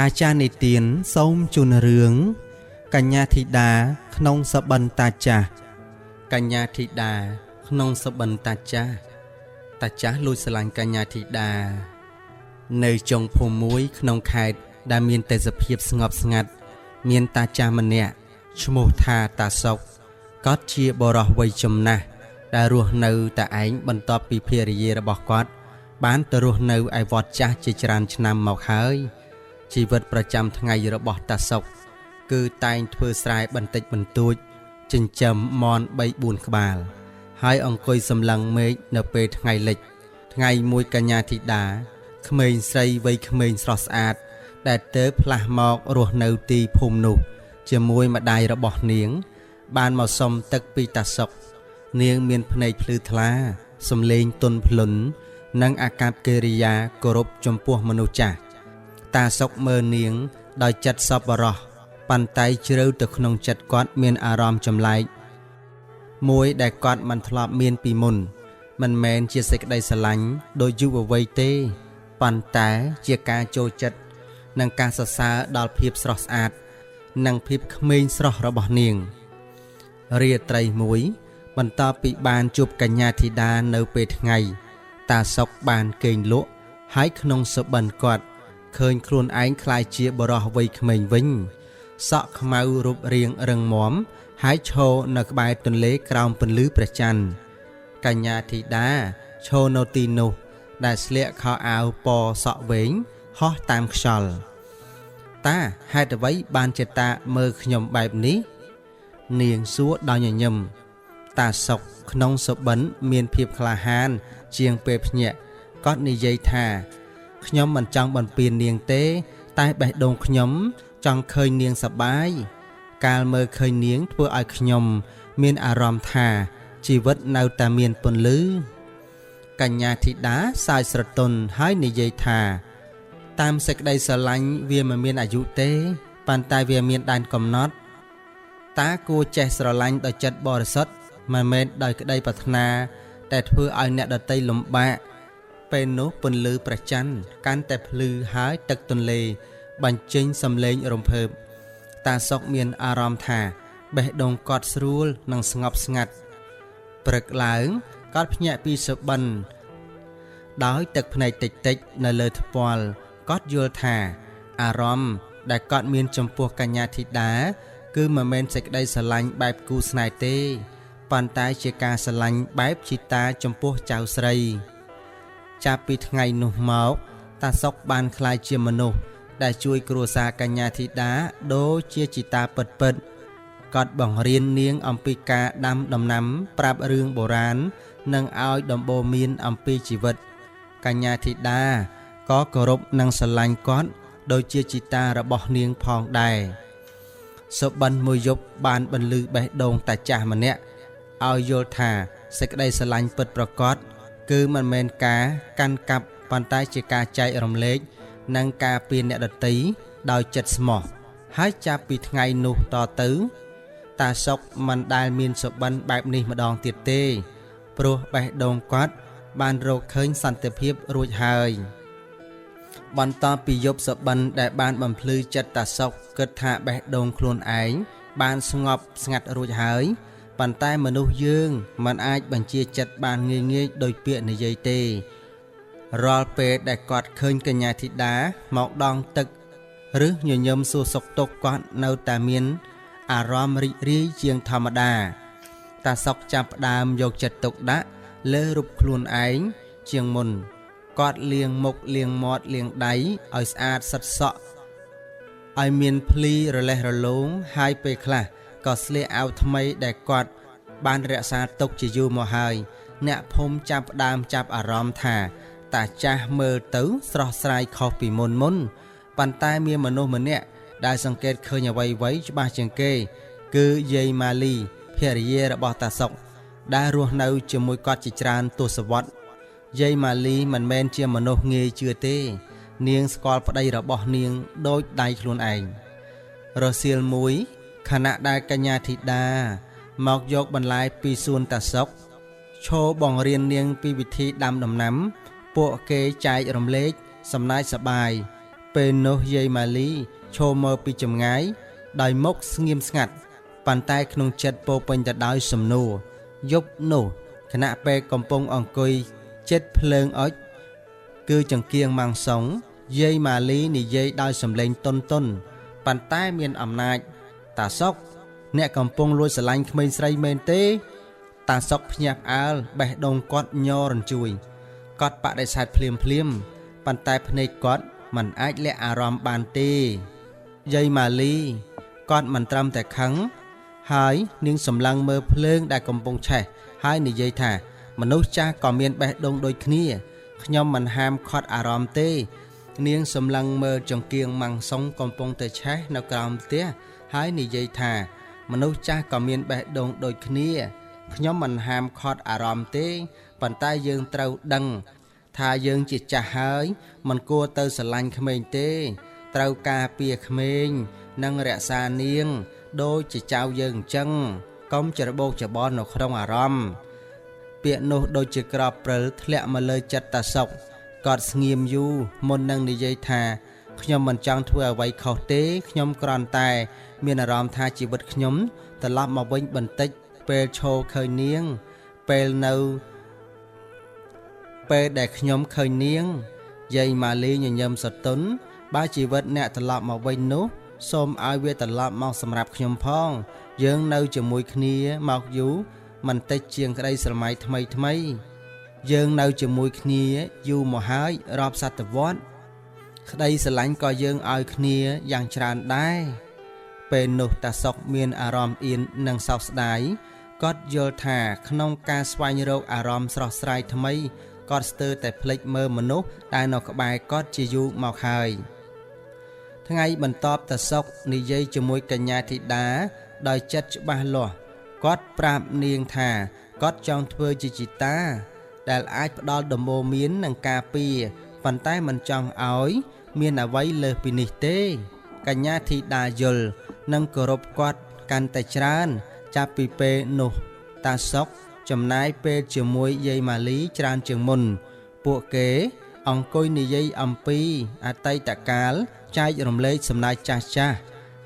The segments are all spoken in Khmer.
អាចារ្យនិទានសូមជូនរឿងកញ្ញាធីតាក្នុងសបិនតាចាស់កញ្ញាធីតាក្នុងសបិនតាចាស់លួចស្រឡាញ់កញ្ញាធីតានៅចុងភូមិមួយក្នុងខេត្តដែលមានទេសភាពស្ងប់ស្ងាត់មានតាចាស់ម្នាក់ឈ្មោះថាតាសុកគាត់ជាបុរសវ័យចំណាស់ដែលរស់នៅតែឯងបន្ទាប់ពីភរិយារបស់គាត់បានទៅរស់នៅឯវត្តចាស់ជាច្រើនឆ្នាំមកហើយជីវិតប្រចាំថ្ងៃរបស់តាសុកគឺតែងធ្វើស្រែបន្តិចបន្តួចចិញ្ចឹមមាន់3-4ក្បាលហើយអង្គុយសម្លឹងមេឃនៅពេលថ្ងៃលិចថ្ងៃមួយកញ្ញាធីតាក្មេងស្រីវ័យក្មេងស្រស់ស្អាតដែលទៅផ្លាស់មករស់នៅទីភូមិនោះជាមួយម្ដាយរបស់នាងបានមកសុំទឹកពីតាសុកនាងមានភ្នែកភ្លឺថ្លាសំឡេងទន់ភ្លន់និងអាកប្បកិរិយាគោរពចំពោះមនុស្សចាស់តាសុកមើលនាងដោយចិត្តសប្បុរសប៉ុន្តែជ្រៅទៅក្នុងចិត្តគាត់មានអារម្មណ៍ចម្លែកមួយដែលគាត់មិនធ្លាប់មានពីមុនមិនមែនជាសេចក្តីស្រឡាញ់ដោយយុវវ័យទេប៉ុន្តែជាការចូលចិត្តនិងការសរសើរដល់ភាពស្រស់ស្អាតនិងភាពក្មេងស្រស់របស់នាងរាត្រីមួយបន្ទាប់ពីបានជួបកញ្ញាធីតានៅពេលថ្ងៃតាសុកបានគេងលក់ហើយក្នុងសុបិនគាត់ឃើញខ្លួនឯងคล้ายជាបុរសវ័យក្មេងវិញសក់ខ្មៅរូបរាងរឹងមាំហើយឈរនៅក្បែរទន្លេក្រោមពន្លឺព្រះច័ន្ទកញ្ញាធីតាឈរនៅទីនោះដែលស្លៀកខោអាវពណ៌សក់វែងហោះតាមខ្យល់តាហេតុអ្វីបានជាតាមើលខ្ញុំបែបនេះនាងសួរដោយញញឹមតាសុកក្នុងសុបិនមានភាពក្លាហានជាងពេលភ្ញាក់គាត់និយាយថាខ្ញុំមិនចង់បំពេញនាងទេតែបេះដូងខ្ញុំចង់ឃើញនាងសប្បាយកាលមើលឃើញនាងធ្វើឲ្យខ្ញុំមានអារម្មណ៍ថាជីវិតនៅតែមានពន្លឺកញ្ញាធីតាសើចស្រទន់ហើយនិយាយថាតាមសេចក្តីស្រឡាញ់វាមិនមានអាយុទេប៉ុន្តែវាមានដែនកំណត់តាគួរចេះស្រឡាញ់ដោយចិត្តបរិសុទ្ធមិនមែនដោយក្តីប្រាថ្នាតែធ្វើឲ្យអ្នកដទៃលំបាកពេលនោះពន្លឺព្រះច័ន្ទកាន់តែភ្លឺហើយទឹកទន្លេបញ្ចេញសំឡេងរំភើបតាសុកមានអារម្មណ៍ថាបេះដូងគាត់ស្រួលនិងស្ងប់ស្ងាត់ព្រឹកឡើងគាត់ភ្ញាក់ពីសុបិនដោយទឹកភ្នែកតិចនៅលើថ្ពាល់គាត់យល់ថាអារម្មណ៍ដែលគាត់មានចំពោះកញ្ញាធីតាគឺមិនមែនសេចក្តីស្រឡាញ់បែបគូស្នេហ៍ទេប៉ុន្តែជាការស្រឡាញ់បែបជីតាចំពោះចៅស្រីចាប់ពីថ្ងៃនោះមកតាសុកបានក្លាយជាមនុស្សដែលជួយគ្រួសារកញ្ញាធីតាដូចជាជីតាពិតគាត់បង្រៀននាងអំពីការដាំដំណាំប្រាប់រឿងបុរាណនិងឲ្យដំបូន្មានអំពីជីវិតកញ្ញាធីតាក៏គោរពនិងស្រឡាញ់គាត់ដូចជាជីតារបស់នាងផងដែរសុបិនមួយយប់បានបន្លឺបេះដូងតាចាស់ម្នាក់ឲ្យយល់ថាសេចក្តីស្រឡាញ់ពិតប្រាកដគឺមិនមែនការកាន់កាប់ប៉ុន្តែជាការចែករំលែកនិងការពារអ្នកដទៃដោយចិត្តស្មោះហើយចាប់ពីថ្ងៃនោះតទៅតាសុកមិនដែលមានសុបិនបែបនេះម្ដងទៀតទេព្រោះបេះដូងគាត់បានរកឃើញសន្តិភាពរួចហើយបន្ទាប់ពីយប់សុបិនដែលបានបំភ្លឺចិត្តតាសុកគិតថាបេះដូងខ្លួនឯងបានស្ងប់ស្ងាត់រួចហើយប៉ុន្តែមនុស្សយើងមិនអាចបញ្ជាចិត្តបានងាយដោយពាក្យនិយាយទេរាល់ពេលដែលគាត់ឃើញកញ្ញាធីតាមកដងទឹកឬញញឹមសួរសុខទុក្ខគាត់នៅតែមានអារម្មណ៍រីករាយជាងធម្មតាតាសុកចាប់ផ្ដើមយកចិត្តទុកដាក់លើរូបខ្លួនឯងជាងមុនគាត់លាងមុខលាងមាត់លាងដៃឲ្យស្អាតសិតសក់ឲ្យមានភ្លីរលេះរលោងហើយពេលខ្លះក៏ស្លៀកអាវថ្មីដែលគាត់បានរក្សាទុកជាយូរមកហើយអ្នកភូមិចាប់ផ្ដើមចាប់អារម្មណ៍ថាតាចាស់មើលទៅស្រស់ស្រាយខុសពីមុនប៉ុន្តែមានមនុស្សម្នាក់ដែលសង្កេតឃើញអ្វីច្បាស់ជាងគេគឺយាយម៉ាលីភរិយារបស់តាសុកដែលរស់នៅជាមួយគាត់ជាច្រើនទសវត្សរ៍យាយម៉ាលីមិនមែនជាមនុស្សងាយជឿទេនាងស្គាល់ប្តីរបស់នាងដូចដៃខ្លួនឯងរសៀលមួយខណៈដែលកញ្ញាធីតាមកយកបន្លែពីសួនតាសុកឈរបង្រៀននាងពីវិធីដាំដំណាំពួកគេចែករំលែកសំណាយសបាយ ពេលនោះយាយម៉ាលីឈរមើលពីចម្ងាយដោយមុខស្ងៀមស្ងាត់ប៉ុន្តែក្នុងចិត្តពោពេញទៅដោយសំណួរយប់នោះខណៈពេលកំពុងអង្គុយជិតភ្លើងអុជគឺចង្គៀងម៉ាំងសុងយាយម៉ាលីនិយាយដោយសំឡេងទន់ៗប៉ុន្តែមានអំណាចតាសុកអ្នកកំពុងលួចស្រឡាញ់ក្មេងស្រីមែនទេតាសុកភ្ញាក់ផ្អើលបេះដូងគាត់ញ័ររញ្ជួយគាត់បដិសេធភ្លាមប៉ុន្តែភ្នែកគាត់មិនអាចលាក់អារម្មណ៍បានទេយាយម៉ាលីគាត់មិនត្រឹមតែខឹងហើយនាងសម្លឹងមើលភ្លើងដែលកំពុងឆេះហើយនិយាយថាមនុស្សចាស់ក៏មានបេះដូងដូចគ្នាខ្ញុំមិនហាមឃាត់អារម្មណ៍ទេនាងសម្លឹងមើលចង្គៀងម៉ាំងសុងកំពុងតែឆេះនៅក្រោមផ្ទះហើយនិយាយថាមនុស្សចាស់ក៏មានបេះដូងដូចគ្នាខ្ញុំមិនហាមឃាត់អារម្មណ៍ទេប៉ុន្តែយើងត្រូវដឹងថាយើងជាចាស់ហើយមិនគួរទៅស្រឡាញ់ក្មេងទេត្រូវការពារក្មេងនិងរក្សានាងដូចជាចៅយើងអញ្ចឹងកុំច្របូកច្របល់នៅក្នុងអារម្មណ៍ពាក្យនោះដូចជាក្របព្រិលធ្លាក់មកលើចិត្តតាសុកគាត់ស្ងៀមយូរមុននឹងនិយាយថាខ្ញុំមិនចង់ធ្វើអ្វីខុសទេខ្ញុំគ្រាន់តែមានអារម្មណ៍ថាជីវិតខ្ញុំត្រឡប់មកវិញបន្តិចពេលឈរឃើញនាងពេលដែលខ្ញុំឃើញនាងយាយម៉ាលីញញឹមសទន់បើជីវិតអ្នកត្រឡប់មកវិញនោះសូមឲ្យវាត្រឡប់មកសម្រាប់ខ្ញុំផងយើងនៅជាមួយគ្នាមកយូរមិនតិចជាងក្តីស្រមៃថ្មីយើងនៅជាមួយគ្នាយូរមកហើយរាប់សតវត្សក្តីស្រឡាញ់ក៏យើងឲ្យគ្នាយ៉ាងច្រើនដែរពេលនោះតាសុកមានអារម្មណ៍អៀននិងសោកស្ដាយគាត់យល់ថាក្នុងការស្វែងរកអារម្មណ៍ស្រស់ស្រាយថ្មីគាត់ស្ទើរតែភ្លេចមើលមនុស្សដែលនៅក្បែរគាត់ជាយូរមកហើយថ្ងៃបន្ទាប់តាសុកនិយាយជាមួយកញ្ញាធីតាដោយចិត្តច្បាស់លាស់គាត់ប្រាប់នាងថាគាត់ចង់ធ្វើជាជីតាដែលអាចផ្ដល់ដំបូន្មាននិងការពារប៉ុន្តែមិនចង់ឲ្យមានអ្វីលើសពីនេះទេកញ្ញាធីតាយល់និងគោរពគាត់កាន់តែច្រើនចាប់ពីពេលនោះតាសុកចំណាយពេលជាមួយយាយម៉ាលីច្រើនជាងមុនពួកគេអង្គុយនិយាយអំពីអតីតកាលចែករំលែកសំណើចចាស់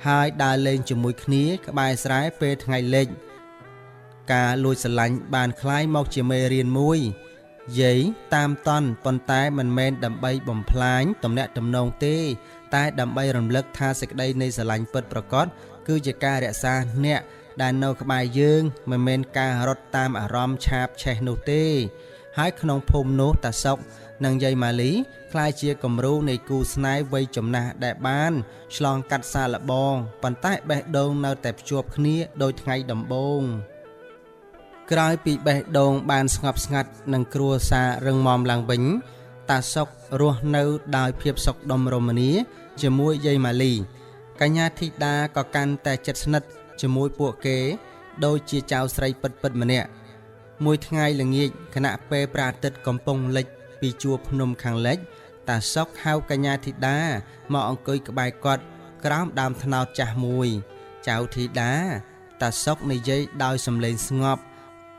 ហើយដើរលេងជាមួយគ្នាក្បែរស្រែពេលថ្ងៃលិចការលួចស្រឡាញ់បានคล้ายមកជាមេរៀនមួយយាយតាមតន់ប៉ុន្តែមិនមែនដើម្បីបំផ្លាញទំនាក់ទំនងទេតែដើម្បីរំលឹកថាសេចក្តីនៃស្រឡាញ់ពិតប្រាកដគឺជាការរក្សាអ្នកដែលនៅក្បែរយើងមិនមែនការរត់តាមអារម្មណ៍ឆាបឆេះនោះទេហើយក្នុងភូមិនោះតាសុកនិងយាយម៉ាលីក្លាយជាគំរូនៃគូស្នេហ៍វ័យចំណាស់ដែលបានឆ្លងកាត់សាកល្បងប៉ុន្តែបេះដូងនៅតែភ្ជាប់គ្នាដូចថ្ងៃដំបូងក្រោយពីបេះដូងបានស្ងប់ស្ងាត់និងគ្រួសាររឹងមាំឡើងវិញតាសុករស់នៅដោយភាពសុខដុមរមនាជាមួយយាយម៉ាលីកញ្ញាធីតាក៏កាន់តែជិតស្និទ្ធជាមួយពួកគេដូចជាចៅស្រីពិតៗម្នាក់មួយថ្ងៃល្ងាចខណៈពេលព្រះអាទិត្យកំពុងលិចពីជួរភ្នំខាងលិចតាសុកហៅកញ្ញាធីតាមកអង្គុយក្បែរគាត់ក្រោមដើមត្នោតចាស់មួយចៅធីតាតាសុកនិយាយដោយសំឡេងស្ងប់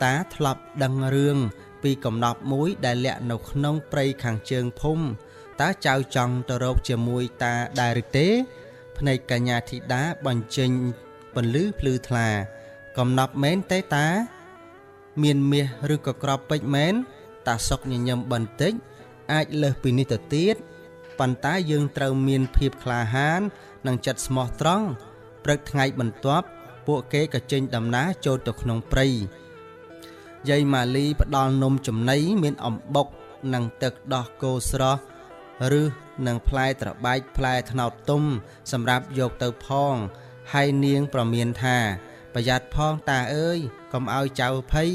តាធ្លាប់ដឹងរឿងពីកំណប់មួយដែលលាក់នៅក្នុងព្រៃខាងជើងភូមិតើចៅចង់ទៅរកជាមួយតាដែរឬទេភ្នែកកញ្ញាធីតាបញ្ចេញពន្លឺភ្លឺថ្លាកំណប់មែនទេតាមានមាសឬក៏ក្របពេជ្រមែនតាសុកញញឹមបន្តិចអាចលើសពីនេះទៅទៀតប៉ុន្តែយើងត្រូវមានភាពក្លាហាននិងចិត្តស្មោះត្រង់ព្រឹកថ្ងៃបន្ទាប់ពួកគេក៏ចេញដំណើរចូលទៅក្នុងព្រៃយាយម៉ាលីផ្ដល់នំចំណីមានអំបុកនិងទឹកដោះគោស្រស់ឬនិងផ្លែត្របែកផ្លែត្នោតទុំសម្រាប់យកទៅផងហើយនាងប្រមានថាប្រយ័ត្នផងតាអើយកុំឲ្យចៅភ័យ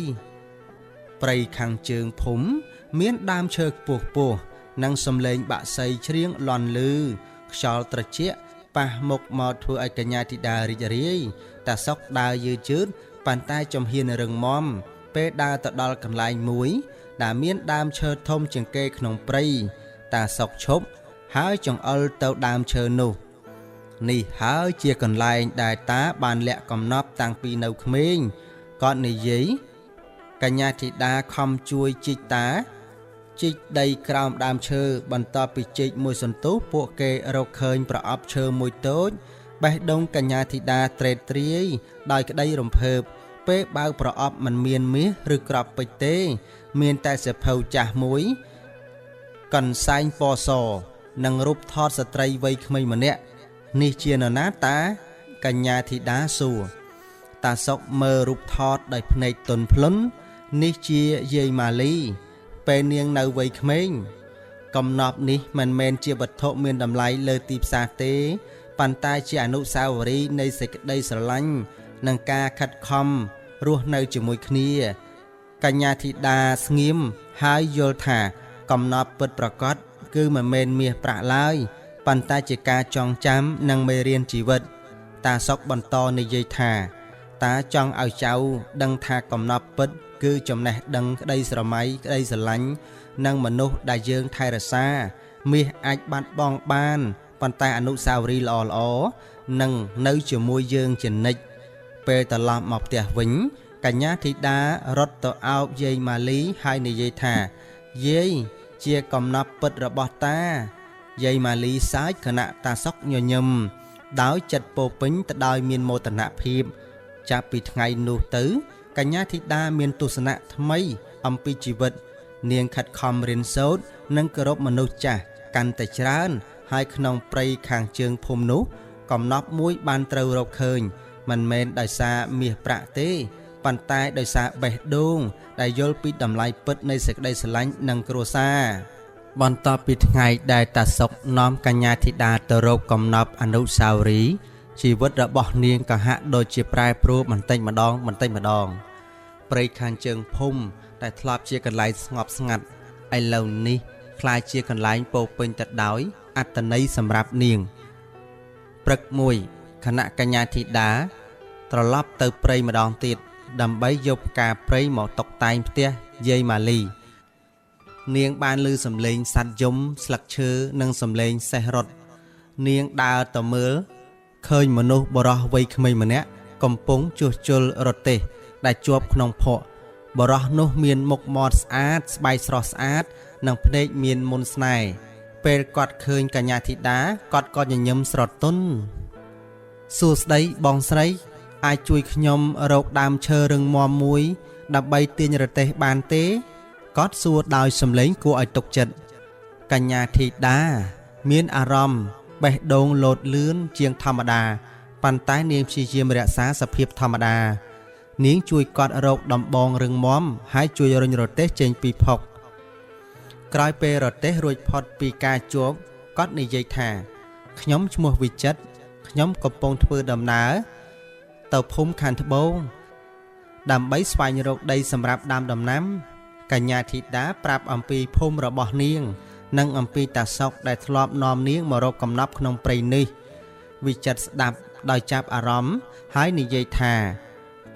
ព្រៃខាងជើងភូមិមានដើមឈើខ្ពស់និងសំឡេងបាក់សីច្រៀងលាន់ឮខ្យល់ត្រជាក់ប៉ះមុខមកធ្វើឲ្យកញ្ញាធីតារីករាយតាសុកដើរយឺតប៉ុន្តែចំហៀនរឹងមាំពេលដើរទៅដល់កន្លែងមួយដែលមានដើមឈើធំជាងគេក្នុងព្រៃតាសុកឈប់ហើយចង្អុលទៅដើមឈើនោះនេះហើយជាកន្លែងដែលតាបានលាក់កំណប់តាំងពីនៅក្មេងគាត់និយាយកញ្ញាធីតាខំជួយជីកតា ជីកដីក្រោមដើមឈើបន្ទាប់ពីជីកមួយសន្ទុះពួកគេរកឃើញប្រអប់ឈើមួយតូចបេះដូងកញ្ញាធីតាត្រេតត្រាយដោយក្តីរំភើបពេលបើកប្រអប់មិនមានមាសឬក្របពេជ្រទេមានតែសៀវភៅចាស់មួយកន្សែងពណ៌សនិងរូបថតស្ត្រីវ័យក្មេងម្នាក់នេះជានរណាតាកញ្ញាធីតាសួរតាសុកមើលរូបថតដោយភ្នែកទន់ភ្លន់នេះជាយាយម៉ាលីពេលនាងនៅវ័យក្មេងកំណប់នេះមិនមែនជាវត្ថុមានតម្លៃលើទីផ្សារទេប៉ុន្តែជាអនុស្សាវរីយ៍នៃសេចក្តីស្រឡាញ់និងការខិតខំរស់នៅជាមួយគ្នាកញ្ញាធីតាស្ងៀមហើយយល់ថាកំណប់ពិតប្រាកដគឺមិនមែនមាសប្រាក់ឡើយប៉ុន្តែជាការចងចាំនិងមេរៀនជីវិតតាសុកបន្តនិយាយថាតាចង់ឲ្យចៅដឹងថាកំណប់ពិតគឺចំណេះដឹងក្តីស្រមៃក្តីស្រឡាញ់និងមនុស្សដែលយើងថែរក្សាមាសអាចបាត់បង់បានប៉ុន្តែអនុស្សាវរីយ៍ល្អៗនឹងនៅជាមួយយើងជានិច្ចពេលត្រឡប់មកផ្ទះវិញកញ្ញាធីតារត់ទៅអោបយាយម៉ាលីហើយនិយាយថាយាយជាកំណប់ពិតរបស់តាយាយម៉ាលីសើចខណៈតាសុកញញឹមដោយចិត្តពោពេញទៅដោយមានមោទនភាពចាប់ពីថ្ងៃនោះទៅកញ្ញាធីតាមានទស្សនៈថ្មីអំពីជីវិតនាងខិតខំរៀនសូត្រនិងគោរពមនុស្សចាស់កាន់តែច្រើនហើយក្នុងព្រៃខាងជើងភូមិនោះកំណប់មួយបានត្រូវរកឃើញមិនមែនដោយសារមាសប្រាក់ទេប៉ុន្តែដោយសារបេះដូងដែលយល់ពីតម្លៃពិតនៃសេចក្តីស្រឡាញ់និងគ្រួសារបន្ទាប់ពីថ្ងៃដែលតាសុកនាំកញ្ញាធីតាទៅរកកំណប់អនុស្សាវរីយ៍ជីវិតរបស់នាងក៏ហាក់ដូចជាប្រែប្រួលបន្តិចម្ដងព្រៃខាងជើងភូមិដែលធ្លាប់ជាកន្លែងស្ងប់ស្ងាត់ឥឡូវនេះក្លាយជាកន្លែងពោពេញទៅដោយអត្ថន័យសម្រាប់នាងព្រឹកមួយខណៈកញ្ញាធីតាត្រឡប់ទៅព្រៃម្ដងទៀតដើម្បីយកផ្កាព្រៃមកតុបតែងផ្ទះយាយម៉ាលីនាងបានឮសំឡេងសត្វយំស្លឹកឈើនិងសំឡេងសេះរត់នាងដើរទៅមើលឃើញមនុស្សបរោះវ័យក្មេងម្នាក់កំពុងជួសជុលរទេះដែលជាប់ក្នុងភក់បរោះនោះមានមុខមាត់ស្អាតស្បែកស្រស់ស្អាតនិងភ្នែកមានមន្តស្នេហ៍ពេលគាត់ឃើញកញ្ញាធីតាគាត់ក៏ញញឹមស្រទន់សួស្ដីបងស្រីអាចជួយខ្ញុំរកដើមឈើរឹងមាំមួយដើម្បីទាញរទេះបានទេគាត់សួរដោយសំឡេងគួរឲ្យទុកចិត្តកញ្ញាធីតាមានអារម្មណ៍បេះដូងលោតលឿនជាងធម្មតាប៉ុន្តែនាងព្យាយាមរក្សាសភាពធម្មតានាងជួយគាត់រកដំបងរឹងមាំហើយជួយរុញរទេះចេញពីភក់ក្រោយពេលរទេះរួចផុតពីការជួបគាត់និយាយថាខ្ញុំឈ្មោះវិចិត្រខ្ញុំកំពុងធ្វើដំណើរទៅភូមិខាងត្បូងដើម្បីស្វែងរកដីសម្រាប់ដាំដំណាំកញ្ញាធីតាប្រាប់អំពីភូមិរបស់នាងនិងអំពីតាសុកដែលធ្លាប់នាំនាងមករកកំណប់ក្នុងព្រៃនេះវិចិត្រស្ដាប់ដោយចាប់អារម្មណ៍ហើយនិយាយថា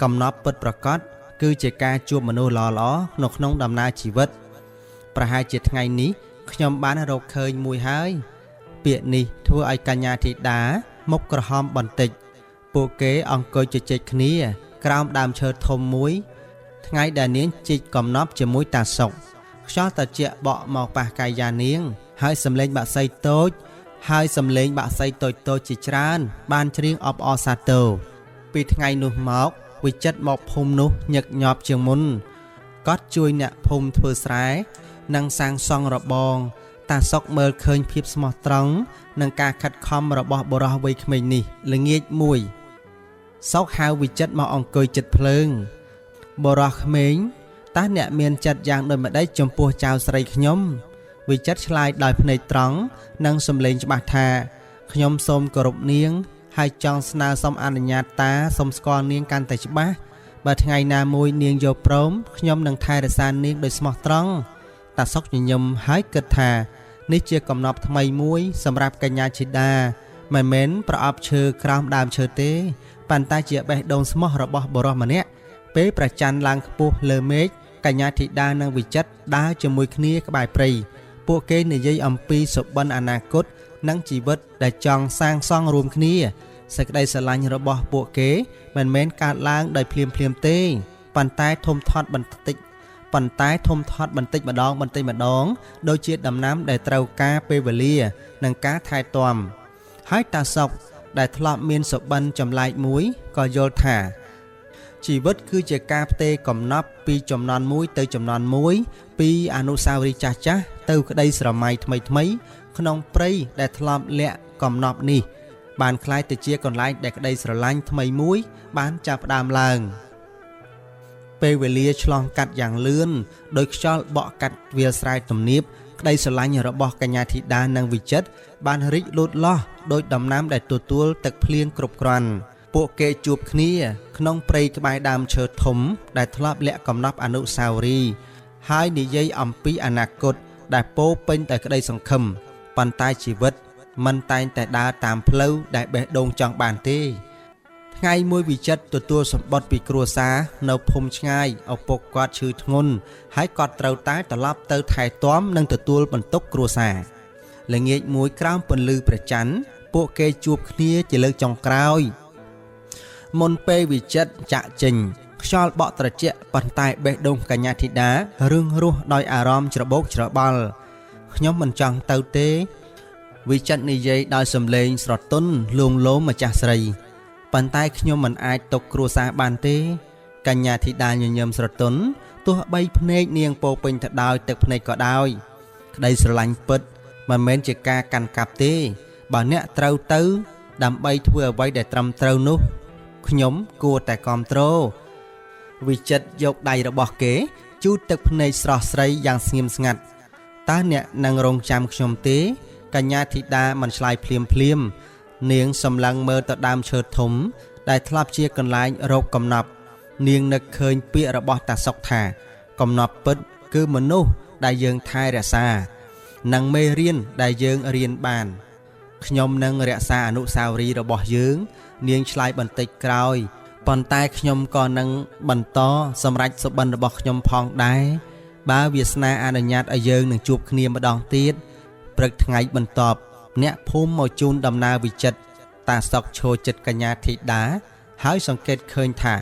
កំណប់ពិតប្រាកដគឺជាការជួបមនុស្សល្អៗនៅក្នុងដំណើរជីវិតប្រហែលជាថ្ងៃនេះខ្ញុំបានរកឃើញមួយហើយពាក្យនេះធ្វើឲ្យកញ្ញាធីតាមុខក្រហមបន្តិចពួកគេអង្គុយជជែកគ្នាក្រោមដើមឈើធំមួយថ្ងៃដែលនាងជីកកំណប់ជាមួយតាសុកខ្យល់ត្រជាក់បក់មកប៉ះកាយានាងហើយសំឡេងបាក់សីតូចៗជាច្រើនបានច្រៀងអបអរសាទរពីថ្ងៃនោះមកវិចិត្រមកភូមិនោះញឹកញាប់ជាងមុនគាត់ជួយអ្នកភូមិធ្វើស្រែនិងសាងសង់របងតាសុកមើលឃើញភាពស្មោះត្រង់និងការខិតខំរបស់បុរសវ័យក្មេងនេះល្ងាចមួយសុកហៅវិចិត្រមកអង្គុយជិតភ្លើងបុរសក្មេងតើអ្នកមានចិត្តយ៉ាងដូចម្ដេចចំពោះចៅស្រីខ្ញុំវិចិត្រឆ្លើយដោយភ្នែកត្រង់និងសំឡេងច្បាស់ថាខ្ញុំសូមគោរពនាងហើយចង់ស្នើសុំអនុញ្ញាតតាសូមស្គាល់នាងកាន់តែច្បាស់បើថ្ងៃណាមួយនាងយកព្រមខ្ញុំនឹងថែរក្សានាងដោយស្មោះត្រង់តាសុកញញឹមហើយគិតថានេះជាកំណប់ថ្មីមួយសម្រាប់កញ្ញាធីតាមិនមែនប្រអប់ឈើក្រោមដើមឈើទេប៉ុន្តែជាបេះដូងស្មោះរបស់បុរសម្នាក់ពេលប្រច័ណ្ឌឡើងខ្ពស់លើមេឃកញ្ញាធីតានិងវិចិត្រដើរជាមួយគ្នាក្បែរព្រៃពួកគេនិយាយអំពីសុបិនអនាគតនិងជីវិតដែលចង់សាងសង់រួមគ្នាសេចក្តីស្រឡាញ់របស់ពួកគេមិនមែនកើតឡើងដោយភ្លាមទេប៉ុន្តែធំធាត់បន្តិច ប៉ុន្តែធំធាត់បន្តិចម្ដងដូចជាដំណាំដែលត្រូវការពេលវេលានិងការថែទាំហើយតាសុកដែលធ្លាប់មានសុបិនចម្លែកមួយក៏យល់ថាជីវិតគឺជាការផ្ទេរកំណប់ពីចំនួនមួយទៅចំនួនមួយពីអនុស្សាវរីយ៍ចាស់ៗទៅក្តីស្រមៃថ្មីក្នុងព្រៃដែលធ្លាប់លាក់កំណប់នេះបានคล้ายទៅជាកន្លែងដែលក្តីស្រឡាញ់ថ្មីមួយបានចាប់ផ្ដើមឡើងពេលវេលាឆ្លងកាត់យ៉ាងលឿនដោយខ្យល់បក់កាត់វាលស្រែទំនាបក្តីស្រឡាញ់របស់កញ្ញាធីតានិងវិចិត្របានរីកលូតលាស់ដោយដំណាំដែលទទួលទឹកភ្លៀងគ្រប់គ្រាន់ពួកគេជួបគ្នាក្នុងព្រៃក្បែរដើមឈើធំដែលធ្លាប់លាក់កំណប់អនុស្សាវរីយ៍ហើយនិយាយអំពីអនាគតដែលពោពេញដោយក្តីសង្ឃឹមប៉ុន្តែជីវិតមិនតែងតែដើរតាមផ្លូវដែលបេះដូងចង់បានទេថ្ងៃមួយវិចិត្រទទួលសម្បត្តិពីគ្រួសារនៅភូមិឆ្ងាយឪពុកគាត់ឈឺធ្ងន់ហើយគាត់ត្រូវតែត្រឡប់ទៅថែទាំនិងទទួលបន្ទុកគ្រួសារល្ងាចមួយក្រោមពន្លឺព្រះច័ន្ទពួកគេជួបគ្នាជាលើកចុងក្រោយមុនពេលវិចិត្រចាក់ចេញខ្យល់បក់ត្រជាក់ប៉ុន្តែបេះដូងកញ្ញាធីតារឿងរស់ដោយអារម្មណ៍ច្របូកច្របល់ខ្ញុំមិនចង់ទៅទេវិចិត្រនិយាយដោយសំឡេងស្រទន់លួងលោមម្ចាស់ស្រីប៉ុន្តែខ្ញុំមិនអាចទុកគ្រួសារបានទេកញ្ញាធីតាញញឹមស្រទន់ទោះបីភ្នែកនាងពោពេញទៅដោយទឹកភ្នែកក៏ដោយក្តីស្រឡាញ់ពិតមិនមែនជាការកាន់កាប់ទេបើអ្នកត្រូវទៅដើម្បីធ្វើអ្វីដែលត្រឹមត្រូវនោះខ្ញុំគួរតែគាំទ្រវិចិត្រយកដៃរបស់គេជូតទឹកភ្នែកស្រស់ស្រីយ៉ាងស្ងៀមស្ងាត់តើអ្នកនឹងរងចាំខ្ញុំទេកញ្ញាធីតាមិនឆ្លើយភ្លាមនាងសម្លឹងមើលទៅដើមឈើធំដែលធ្លាប់ជាកន្លែងរកកំណប់នាងនឹកឃើញពាក្យរបស់តាសុកថាកំណប់ពិតគឺមនុស្សដែលយើងថែរក្សានិងមេរៀនដែលយើងរៀនបានខ្ញុំនឹងរក្សាអនុស្សាវរីយ៍របស់យើងនាងឆ្លើយបន្តិចក្រោយប៉ុន្តែខ្ញុំក៏នឹងបន្តសម្រេចសុបិនរបស់ខ្ញុំផងដែរបើវាសនាអនុញ្ញាតឲ្យយើងនឹងជួបគ្នាម្ដងទៀតព្រឹកថ្ងៃបន្ទាប់អ្នកភូមិមកជូនដំណើរវិចិត្រតាសុកឈរចិត្តកញ្ញាធីតាហើយសង្កេតឃើញថា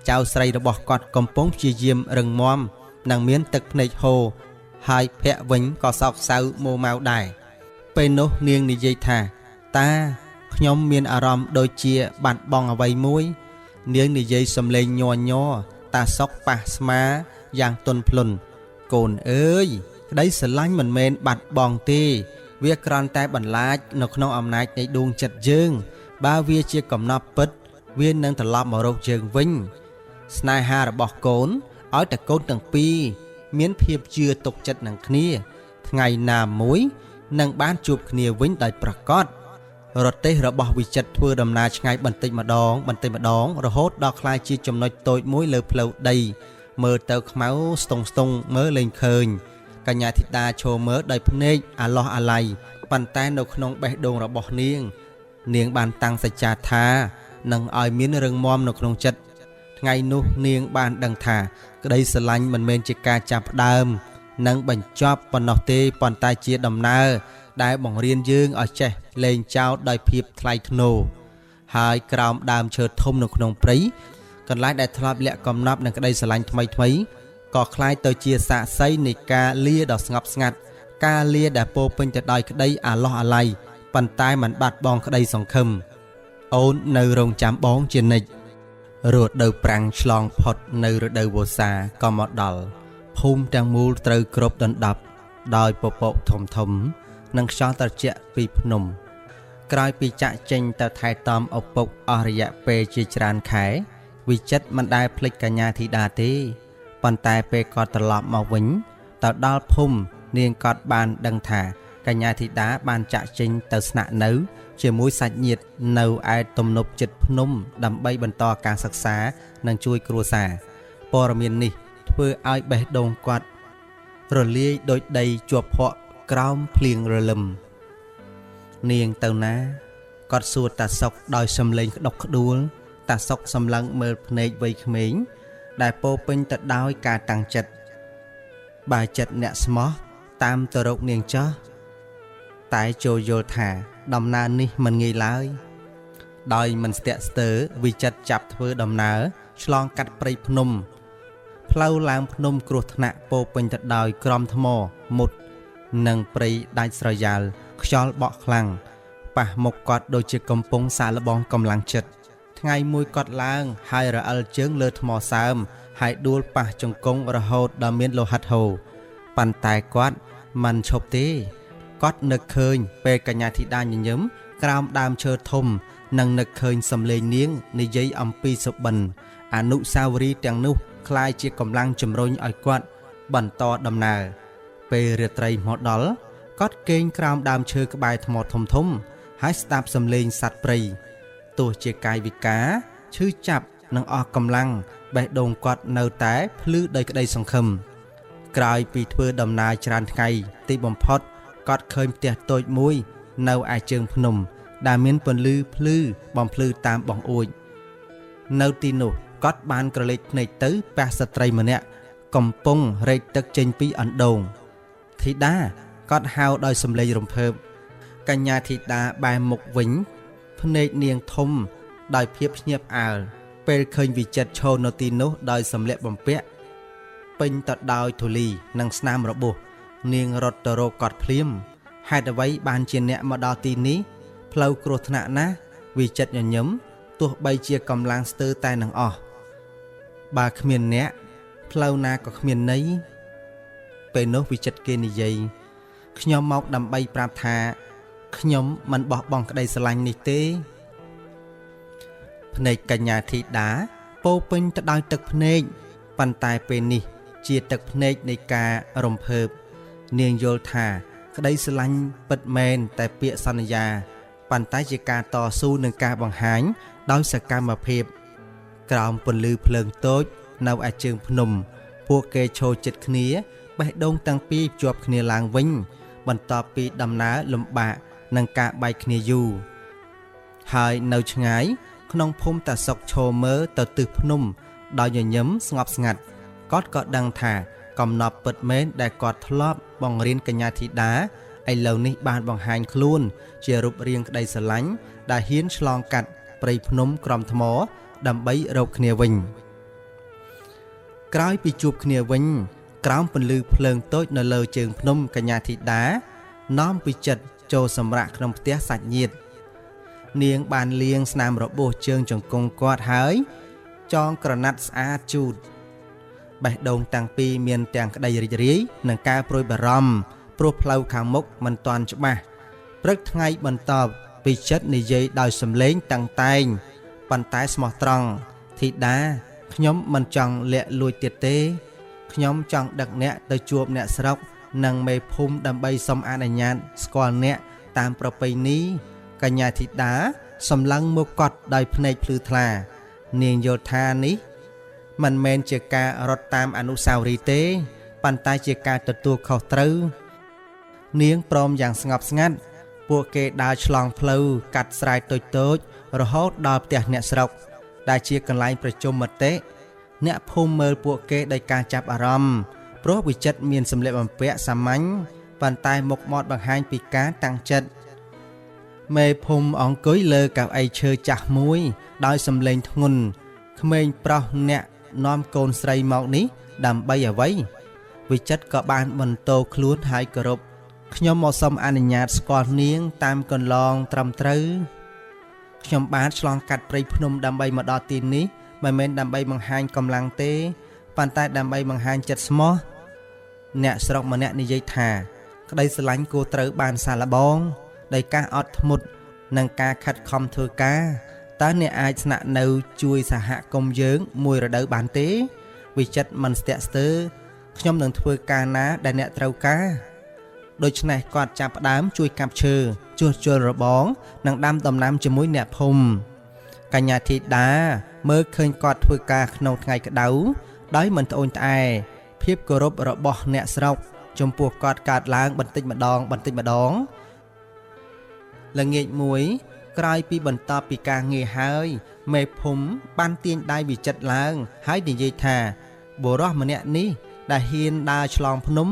ចៅស្រីរបស់គាត់កំពុងព្យាយាមរឹងមាំនិងមានទឹកភ្នែកហូរហើយភ័ក្រវិញក៏សោកសៅមួម៉ៅដែរពេលនោះនាងនិយាយថាតាខ្ញុំមានអារម្មណ៍ដូចជាបាត់បង់អ្វីមួយនាងនិយាយសំឡេងញ័រញ័រតាសុកប៉ះស្មាយ៉ាងទន់ភ្លន់កូនអើយក្តីស្រឡាញ់មិនមែនបាត់បង់ទេវាគ្រាន់តែបន្លាចនៅក្នុងអំណាចនៃដួងចិត្តយើងបើវាជាកំណប់ពិតវានឹងត្រឡប់មករកយើងវិញស្នេហារបស់កូនឲ្យតែកូនទាំងពីរមានភាពជឿទុកចិត្តនឹងគ្នាថ្ងៃណាមួយនឹងបានជួបគ្នាវិញដោយប្រកបរទេះរបស់វិចិត្រធ្វើដំណើរឆ្ងាយបន្តិចម្ដងរហូតដល់ក្លាយជាចំណុចតូចមួយលើផ្លូវដីមើលទៅខ្មៅស្ទង់មើលលែងឃើញកញ្ញាធីតាឈរមើលដោយភ្នែកអាឡោះអាល័យប៉ុន្តែនៅក្នុងបេះដូងរបស់នាងបានតាំងសច្ចាថានឹងឲ្យមានរឹងមាំនៅក្នុងចិត្តថ្ងៃនោះនាងបានដឹងថាក្តីស្រឡាញ់មិនមែនជាការចាប់ផ្ដើមនិងបញ្ចប់ប៉ុណ្ណោះទេប៉ុន្តែជាដំណើរដែលបង្រៀនយើងឲ្យចេះលែងចោលដោយភាពថ្លៃថ្នូរហើយក្រោមដើមឈើធំនៅក្នុងព្រៃកន្លែងដែលធ្លាប់លាក់កំណប់នឹងក្តីស្រឡាញ់ថ្មីក៏คล้ายទៅជាសាក្សីនៃការលាដ៏ស្ងប់ស្ងាត់ការលាដែលពោពេញទៅដោយក្តីអាឡោះអាល័យប៉ុន្តែមិនបាត់បង់ក្តីសង្ឃឹមអូននៅរងចាំបងជានិច្ចរដូវប្រាំងឆ្លងផុតនៅរដូវវស្សាក៏មកដល់ភូមិទាំងមូលត្រូវគ្របដណ្ដប់ដោយពពកធំនិងខ្យល់ត្រជាក់ពីភ្នំក្រោយពីចាក់ចេញទៅថែទាំឪពុកអស់រយៈពេលជាច្រើនខែវិចិត្រមិនដែលភ្លេចកញ្ញាធីតាទេប៉ុន្តែពេលគាត់ត្រឡប់មកវិញទៅដល់ភូមិនាងគាត់បានដឹងថាកញ្ញាធីតាបានចាក់ចេញទៅស្នាក់នៅជាមួយសាច់ញាតិនៅឯទំនប់ជិតភ្នំដើម្បីបន្តការសិក្សានិងជួយគ្រួសារព័ត៌មាននេះធ្វើឲ្យបេះដូងគាត់រលាយដោយដីជាប់ភក់ក្រោមភ្លៀងរលឹមនាងទៅណាគាត់សួរតាសុកដោយសំឡេងក្តុកក្តួលតាសុកសម្លឹងមើលភ្នែកវ័យក្មេងដែលពោពេញទៅដោយការតាំងចិត្តបើចិត្តអ្នកស្មោះតាមទៅរកនាងចោះតែចូលយល់ថាដំណើរនេះមិនងាយឡើយដោយមិនស្ទាក់ស្ទើរវិចិត្រចាប់ធ្វើដំណើរឆ្លងកាត់ព្រៃភ្នំ ផ្លូវឡើងភ្នំគ្រោះថ្នាក់ពោពេញទៅដោយក្រំថ្មមុតនិងព្រៃដាច់ស្រយាលខ្យល់បក់ខ្លាំងប៉ះមុខគាត់ដូចជាកំពុងសាកល្បងកម្លាំងចិត្តថ្ងៃមួយគាត់ឡើងហើយរអិលជើងលើថ្មសើមហើយដួលប៉ះជង្គង់រហូតដល់មានលោហិតហូរប៉ុន្តែគាត់មិនឈប់ទេគាត់នឹកឃើញពេលកញ្ញាធីតាញញឹមក្រោមដើមឈើធំនិងនឹកឃើញសំឡេងនាងនិយាយអំពីសុបិនអនុស្សាវរីយ៍ទាំងនោះคล้ายជាកម្លាំងជំរុញឲ្យគាត់បន្តដំណើរពេលរាត្រីមកដល់គាត់គេងក្រោមដើមឈើក្បែរថ្មធំហើយស្ដាប់សំឡេងសត្វព្រៃទោះជាកាយវិការឈឺចាប់និងអស់កម្លាំងបេះដូងគាត់នៅតែភ្លឺដោយក្តីសង្ឃឹមក្រោយពីធ្វើដំណើរច្រើនថ្ងៃទីបំផុតគាត់ឃើញផ្ទះតូចមួយនៅឯជើងភ្នំដែលមានពន្លឺភ្លឺបំភ្លឺតាមបង្អួចនៅទីនោះគាត់បានក្រឡេកភ្នែកទៅប៉ះស្ត្រីម្នាក់កំពុងរែកទឹកចេញពីអណ្ដូងធីតាគាត់ហៅដោយសំឡេងរំភើបកញ្ញាធីតាបែរមុខវិញភ្នែកនាងធំដោយភាពភ្ញាក់ផ្អើលពេលឃើញវិចិត្រឈរនៅទីនោះដោយសម្លៀកបំពាក់ពេញទៅដោយធូលីនិងស្នាមរបួសនាងរត់ទៅរកគាត់ភ្លាមហេតុអ្វីបានជាអ្នកមកដល់ទីនេះផ្លូវគ្រោះថ្នាក់ណាស់វិចិត្រញញឹមទោះបីជាកម្លាំងស្ទើរតែនឹងអស់បើគ្មានអ្នកផ្លូវណាក៏គ្មានន័យពេលនោះវិចិត្រគេនិយាយខ្ញុំមកដើម្បីប្រាប់ថាខ្ញុំមិនបោះបង់ក្តីស្រឡាញ់នេះទេភ្នែកកញ្ញាធីតាពោពេញទៅដោយទឹកភ្នែកប៉ុន្តែពេលនេះជាទឹកភ្នែកនៃការរំភើបនាងយល់ថាក្តីស្រឡាញ់ពិតមែនតែពាក្យសន្យាប៉ុន្តែជាការតស៊ូនឹងការបង្ហាញដោយសកម្មភាពក្រោមពន្លឺភ្លើងតូចនៅឯជើងភ្នំពួកគេឈរជិតគ្នាបេះដូងទាំងពីរជាប់គ្នាឡើងវិញបន្ទាប់ពីដំណើរលំបាកនិងការបែកគ្នាយូរហើយនៅឆ្ងាយក្នុងភូមិតាសុកឈរមើលទៅទិសភ្នំដោយញញឹមស្ងប់ស្ងាត់គាត់ក៏ដឹងថាកំណប់ពិតមែនដែលគាត់ធ្លាប់បង្រៀនកញ្ញាធីតាឥឡូវនេះបានបង្ហាញខ្លួនជារូបរាងក្តីស្រឡាញ់ដែលហ៊ានឆ្លងកាត់ព្រៃភ្នំក្រំថ្មដើម្បីរកគ្នាវិញក្រោយពីជួបគ្នាវិញក្រោមពន្លឺភ្លើងតូចនៅលើជើងភ្នំកញ្ញាធីតានាំវិចិត្រចូលសម្រាកក្នុងផ្ទះសាច់ញាតិនាងបានលាងស្នាមរបួសជើងជង្គង់គាត់ហើយចងក្រណាត់ស្អាតជូតបេះដូងទាំងពីរមានទាំងក្តីរីករាយនិងការព្រួយបារម្ភព្រោះផ្លូវខាងមុខមិនទាន់ច្បាស់ព្រឹកថ្ងៃបន្ទាប់វិចិត្រនិយាយដោយសំឡេងតាំងតែងប៉ុន្តែស្មោះត្រង់ធីតាខ្ញុំមិនចង់លាក់លួចទៀតទេខ្ញុំចង់ដឹកអ្នកទៅជួបអ្នកស្រុកនិងមេភូមិដើម្បីសុំអនុញ្ញាតស្គាល់អ្នកតាមប្រពៃណីកញ្ញាធីតាសម្លឹងមុខកត់ដោយភ្នែកភ្លឺថ្លានាងយល់ថានេះមិនមែនជាការរត់តាមអនុស្សាវរីយ៍ទេប៉ុន្តែជាការទទួលខុសត្រូវនាងព្រមយ៉ាងស្ងប់ស្ងាត់ពួកគេដើរឆ្លងផ្លូវកាត់ស្រែតូចៗរហូតដល់ផ្ទះអ្នកស្រុកដែលជាកន្លែងប្រជុំមតិអ្នកភូមិមើលពួកគេដោយការចាប់អារម្មណ៍ព្រោះវិចិត្រមានសម្លៀកបំពាក់សាមញ្ញប៉ុន្តែមុខមាត់បង្ហាញពីការតាំងចិត្តមេភូមិអង្គុយលើកៅអីឈើចាស់មួយដោយសំឡេងធ្ងន់ក្មេងប្រុសអ្នកនាំកូនស្រីមកនេះដើម្បីអ្វីវិចិត្រក៏បានបន្តខ្លួនហើយគោរពខ្ញុំមកសុំអនុញ្ញាតស្គាល់នាងតាមកន្លងត្រឹមត្រូវខ្ញុំបានឆ្លងកាត់ព្រៃភ្នំដើម្បីមកដល់ទីនេះមិនមែនដើម្បីបង្ហាញកម្លាំងទេប៉ុន្តែដើម្បីបង្ហាញចិត្តស្មោះអ្នកស្រុកម្នាក់និយាយថាក្តីស្រឡាញ់គួរត្រូវបានសាកល្បងដោយការអត់ធ្មត់និងការខិតខំធ្វើការតើអ្នកអាចស្នាក់នៅជួយសហគមន៍យើងមួយរដូវបានទេវិចិត្រមិនស្ទាក់ស្ទើរខ្ញុំនឹងធ្វើការណាដែលអ្នកត្រូវការដូច្នេះគាត់ចាប់ផ្ដើមជួយកាប់ឈើជួសជុលរបងនិងដាំដំណាំជាមួយអ្នកភូមិកញ្ញាធីតាមើលឃើញគាត់ធ្វើការក្នុងថ្ងៃក្តៅដោយមិនត្អូញត្អែភាពគោរពរបស់អ្នកស្រុកចំពោះគាត់កើតឡើងបន្តិចម្ដងល្ងាចមួយក្រោយពីបន្ទាប់ពីការងារហើយមេភូមិបានទាញដៃវិចិត្រឡើងហើយនិយាយថាបុរសម្នាក់នេះដែលហ៊ានដើរឆ្លងភ្នំ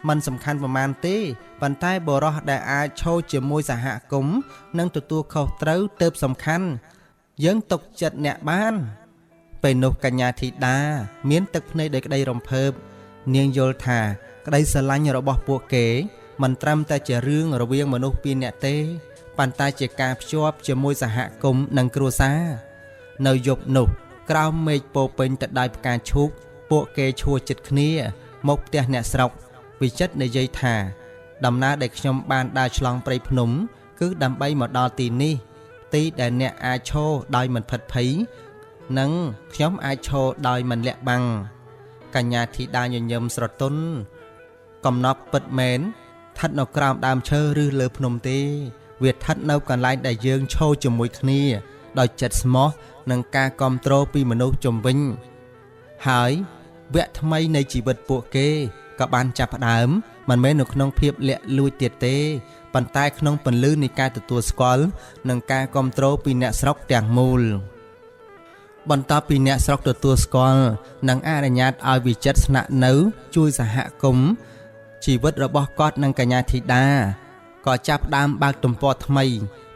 มันសំខាន់ប្រមាណទេប៉ុន្តែបុរសដែលអាចឈរជាមួយសហគមន៍និងទទួលខុសត្រូវទើបសំខាន់យើងទុកចិត្តអ្នកបាន ពេលនោះកញ្ញាធីតាមានទឹកភ្នែកដោយក្តីរំភើបនាងយល់ថាក្តីស្រឡាញ់របស់ពួកគេមិនត្រឹមតែជារឿងរវាងមនុស្សពីរនាក់ទេប៉ុន្តែជាការភ្ជាប់ជាមួយសហគមន៍និងគ្រួសារនៅយប់នោះក្រោមមេឃពោពេញទៅដោយផ្កាឈូកពួកគេឈួរចិត្តគ្នាមកផ្ទះអ្នកស្រុកវិចិត្រនិយាយថាដំណើរដែលខ្ញុំបានដើរឆ្លងព្រៃភ្នំគឺដើម្បីមកដល់ទីនេះទីដែលអ្នកអាចឈរដោយមិនភិតភ័យនិងខ្ញុំអាចឈរដោយមិនលាក់បាំងកញ្ញាធីតាញញឹមស្រទន់កំណប់ពិតមែនស្ថិតនៅក្រោមដើមឈើឬលើភ្នំទេវាស្ថិតនៅកន្លែងដែលយើងឈរជាមួយគ្នាដោយចិត្តស្មោះនិងការគាំទ្រពីមនុស្សជុំវិញហើយវគ្គថ្មីនៃជីវិតពួកគេក៏បានចាប់ផ្ដើមមិនមែននៅក្នុងភាពលាក់លួចទៀតទេប៉ុន្តែក្នុងពន្លឺនៃការទទួលស្គាល់និងការគាំទ្រពីអ្នកស្រុកទាំងមូលបន្ទាប់ពីអ្នកស្រុកទទួលស្គាល់និងអនុញ្ញាតឲ្យវិចិត្រស្នាក់នៅជួយសហគមន៍ជីវិតរបស់គាត់និងកញ្ញាធីតាក៏ចាប់ផ្ដើមបើកទំព័រថ្មី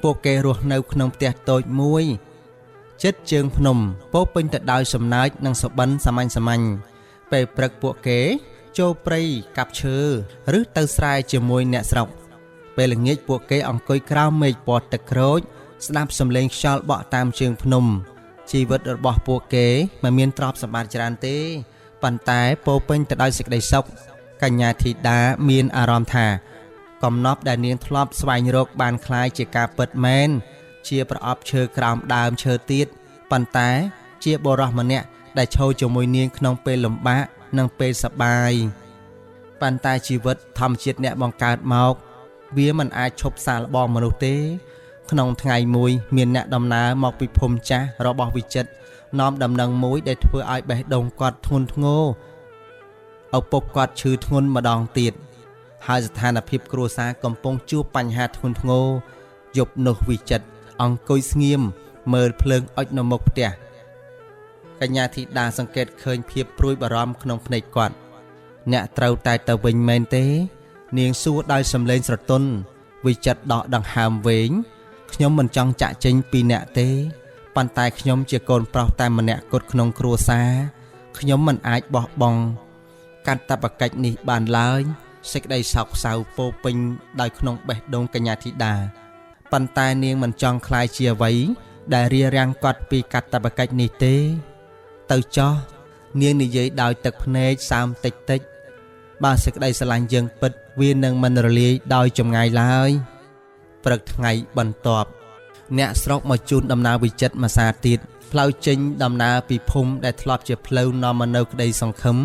ពួកគេរស់នៅក្នុងផ្ទះតូចមួយជិតជើងភ្នំពោពេញទៅដោយសំណើចនិងសុបិនសាមញ្ញពេលព្រឹកពួកគេចូលព្រៃកាប់ឈើឬទៅស្រែជាមួយអ្នកស្រុកពេលល្ងាចពួកគេអង្គុយក្រោមមេឃពណ៌ទឹកក្រូចស្ដាប់សំឡេងខ្យល់បក់តាមជើងភ្នំជីវិតរបស់ពួកគេមិនមានទ្រព្យសម្បត្តិច្រើនទេប៉ុន្តែពោពេញទៅដោយសេចក្តីសុខកញ្ញាធីតាមានអារម្មណ៍ថាកំណប់ដែលនាងធ្លាប់ស្វែងរកបានคล้ายជាការពិតមែនជាប្រអប់ឈើក្រោមដើមឈើទៀតប៉ុន្តែជាបុរសម្នាក់ដែលឈរជាមួយនាងក្នុងពេលលំបាកនិងពេលសប្បាយប៉ុន្តែជីវិតធម្មជាតិអ្នកបង្កើតមកវាមិនអាចឈប់សាកល្បងមនុស្សទេក្នុងថ្ងៃមួយមានអ្នកដំណើរមកពីភូមិចាស់របស់វិចិត្រនាំដំណឹងមួយដែលធ្វើឲ្យបេះដូងគាត់ធ្ងន់ធ្ងរឪពុកគាត់ឈឺធ្ងន់ម្ដងទៀតហើយស្ថានភាពគ្រួសារកំពុងជួបបញ្ហាធ្ងន់ធ្ងរយប់នោះវិចិត្រអង្គុយស្ងៀមមើលភ្លើងអុជនៅមុខផ្ទះកញ្ញាធីតាសង្កេតឃើញភាពព្រួយបារម្ភក្នុងភ្នែកគាត់អ្នកត្រូវតែទៅវិញមែនទេនាងសួរដោយសំឡេងស្រទន់វិចិត្រដកដង្ហើមវែងខ្ញុំមិនចង់ចាក់ចេញពីអ្នកទេប៉ុន្តែខ្ញុំជាកូនប្រុសតែម្នាក់គត់ក្នុងគ្រួសារខ្ញុំមិនអាចបោះបង់កាតព្វកិច្ចនេះបានឡើយសេចក្តីសោកសៅពោពេញដោយក្នុងបេះដូងកញ្ញាធីតាប៉ុន្តែនាងមិនចង់ខ្លាយជាអ្វីដែលរារាំងគាត់ពីកាតព្វកិច្ចនេះទេទៅចោះនាងនិយាយដោយទឹកភ្នែកសើមតិចបើសេចក្តីស្រឡាញ់យើងពិតវានឹងមិនរលាយដោយចម្ងាយឡើយព្រឹកថ្ងៃបន្ទាប់អ្នកស្រុកមកជូនដំណើរវិចិត្រមួយសារទៀតផ្លូវចេញដំណើរពីភូមិដែលធ្លាប់ជាផ្លូវនាំមកនៅក្តីសង្ឃឹម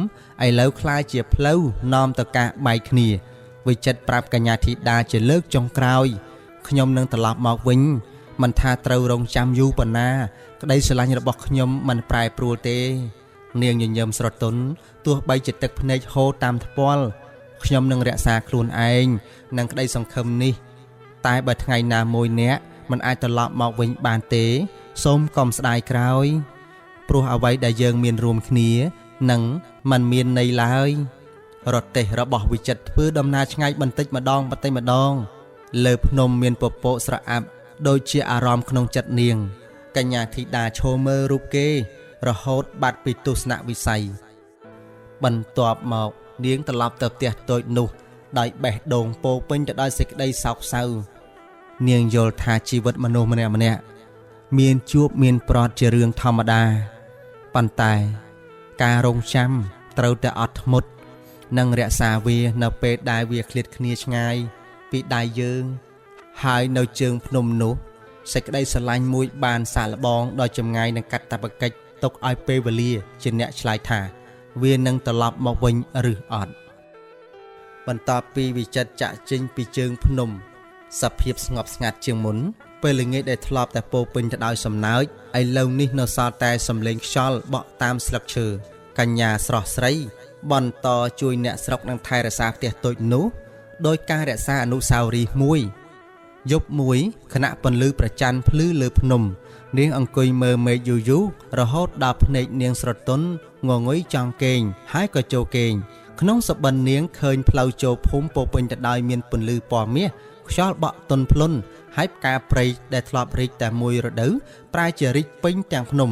ឥឡូវคล้ายជាផ្លូវនាំទៅការបែកគ្នាវិចិត្រប្រាប់កញ្ញាធីតាជាលើកចុងក្រោយខ្ញុំនឹងត្រឡប់មកវិញមិនថាត្រូវរងចាំយូរប៉ុណ្ណាក្តីស្រឡាញ់របស់ខ្ញុំមិនប្រែប្រួលទេនាងញញឹមស្រទន់ទោះបីជាទឹកភ្នែកហូរតាមថ្ពាល់ខ្ញុំនឹងរក្សាខ្លួនឯងនិងក្តីសង្ឃឹមនេះតែបើថ្ងៃណាមួយអ្នកមិនអាចត្រឡប់មកវិញបានទេសូមកុំស្ដាយក្រោយព្រោះអ្វីដែលយើងមានរួមគ្នានឹងមិនមានន័យឡើយរទេះរបស់វិចិត្រធ្វើដំណើរឆ្ងាយបន្តិចម្ដងលើភ្នំមានពពកស្រអាប់ដូចជាអារម្មណ៍ក្នុងចិត្តនាងកញ្ញាធីតាឈរមើលរូបគេរហូតបាត់ពីទស្សនវិស័យបន្ទាប់មកនាងត្រឡប់ទៅផ្ទះតូចនោះដោយបេះដូងពោពេញទៅដោយសេចក្តីសោកសៅនាងយល់ថាជីវិតមនុស្សម្នាក់មានជួបមានប្រត់ជារឿងធម្មតាប៉ុន្តែការរងចាំត្រូវតែអត់ធ្មត់និងរក្សាវានៅពេលដែលវាឃ្លាតគ្នាឆ្ងាយពីដៃយើងហើយនៅជើងភ្នំនោះសេចក្តីស្រឡាញ់មួយបានសាកល្បងដោយចម្ងាយនឹងកាតព្វកិច្ចទុកឲ្យពេលវេលាជាអ្នកឆ្លើយថាវានឹងត្រឡប់មកវិញឬអត់បន្ទាប់ពីវិចិត្រចាក់ចេញពីជើងភ្នំសភាពស្ងប់ស្ងាត់ជាងមុនពេលល្ងាចដែលធ្លាប់តែពោពេញទៅដោយសំណើចឥឡូវនេះនៅសល់តែសំឡេងខ្យល់បក់តាមស្លឹកឈើកញ្ញាស្រស់ស្រីបន្តជួយអ្នកស្រុកនឹងថែរក្សាផ្ទះតូចនោះដោយការរក្សាអនុស្សាវរីយ៍មួយយប់មួយខណៈពន្លឺព្រះច័ន្ទភ្លឺលើភ្នំនាងអង្គុយមើលមេឃយូររហូតដល់ភ្នែកនាងស្រទន់ងងុយចង់គេងហើយក៏ចូលគេងក្នុងសបិននាងឃើញផ្លូវចូលភូមិពោពេញទៅដោយមានពន្លឺពណ៌មាសខ្យល់បក់ទន់ភ្លន់ហើយផ្កាព្រៃដែលធ្លាប់រីកតែមួយរដូវប្រែជារីកពេញទាំងភ្នំ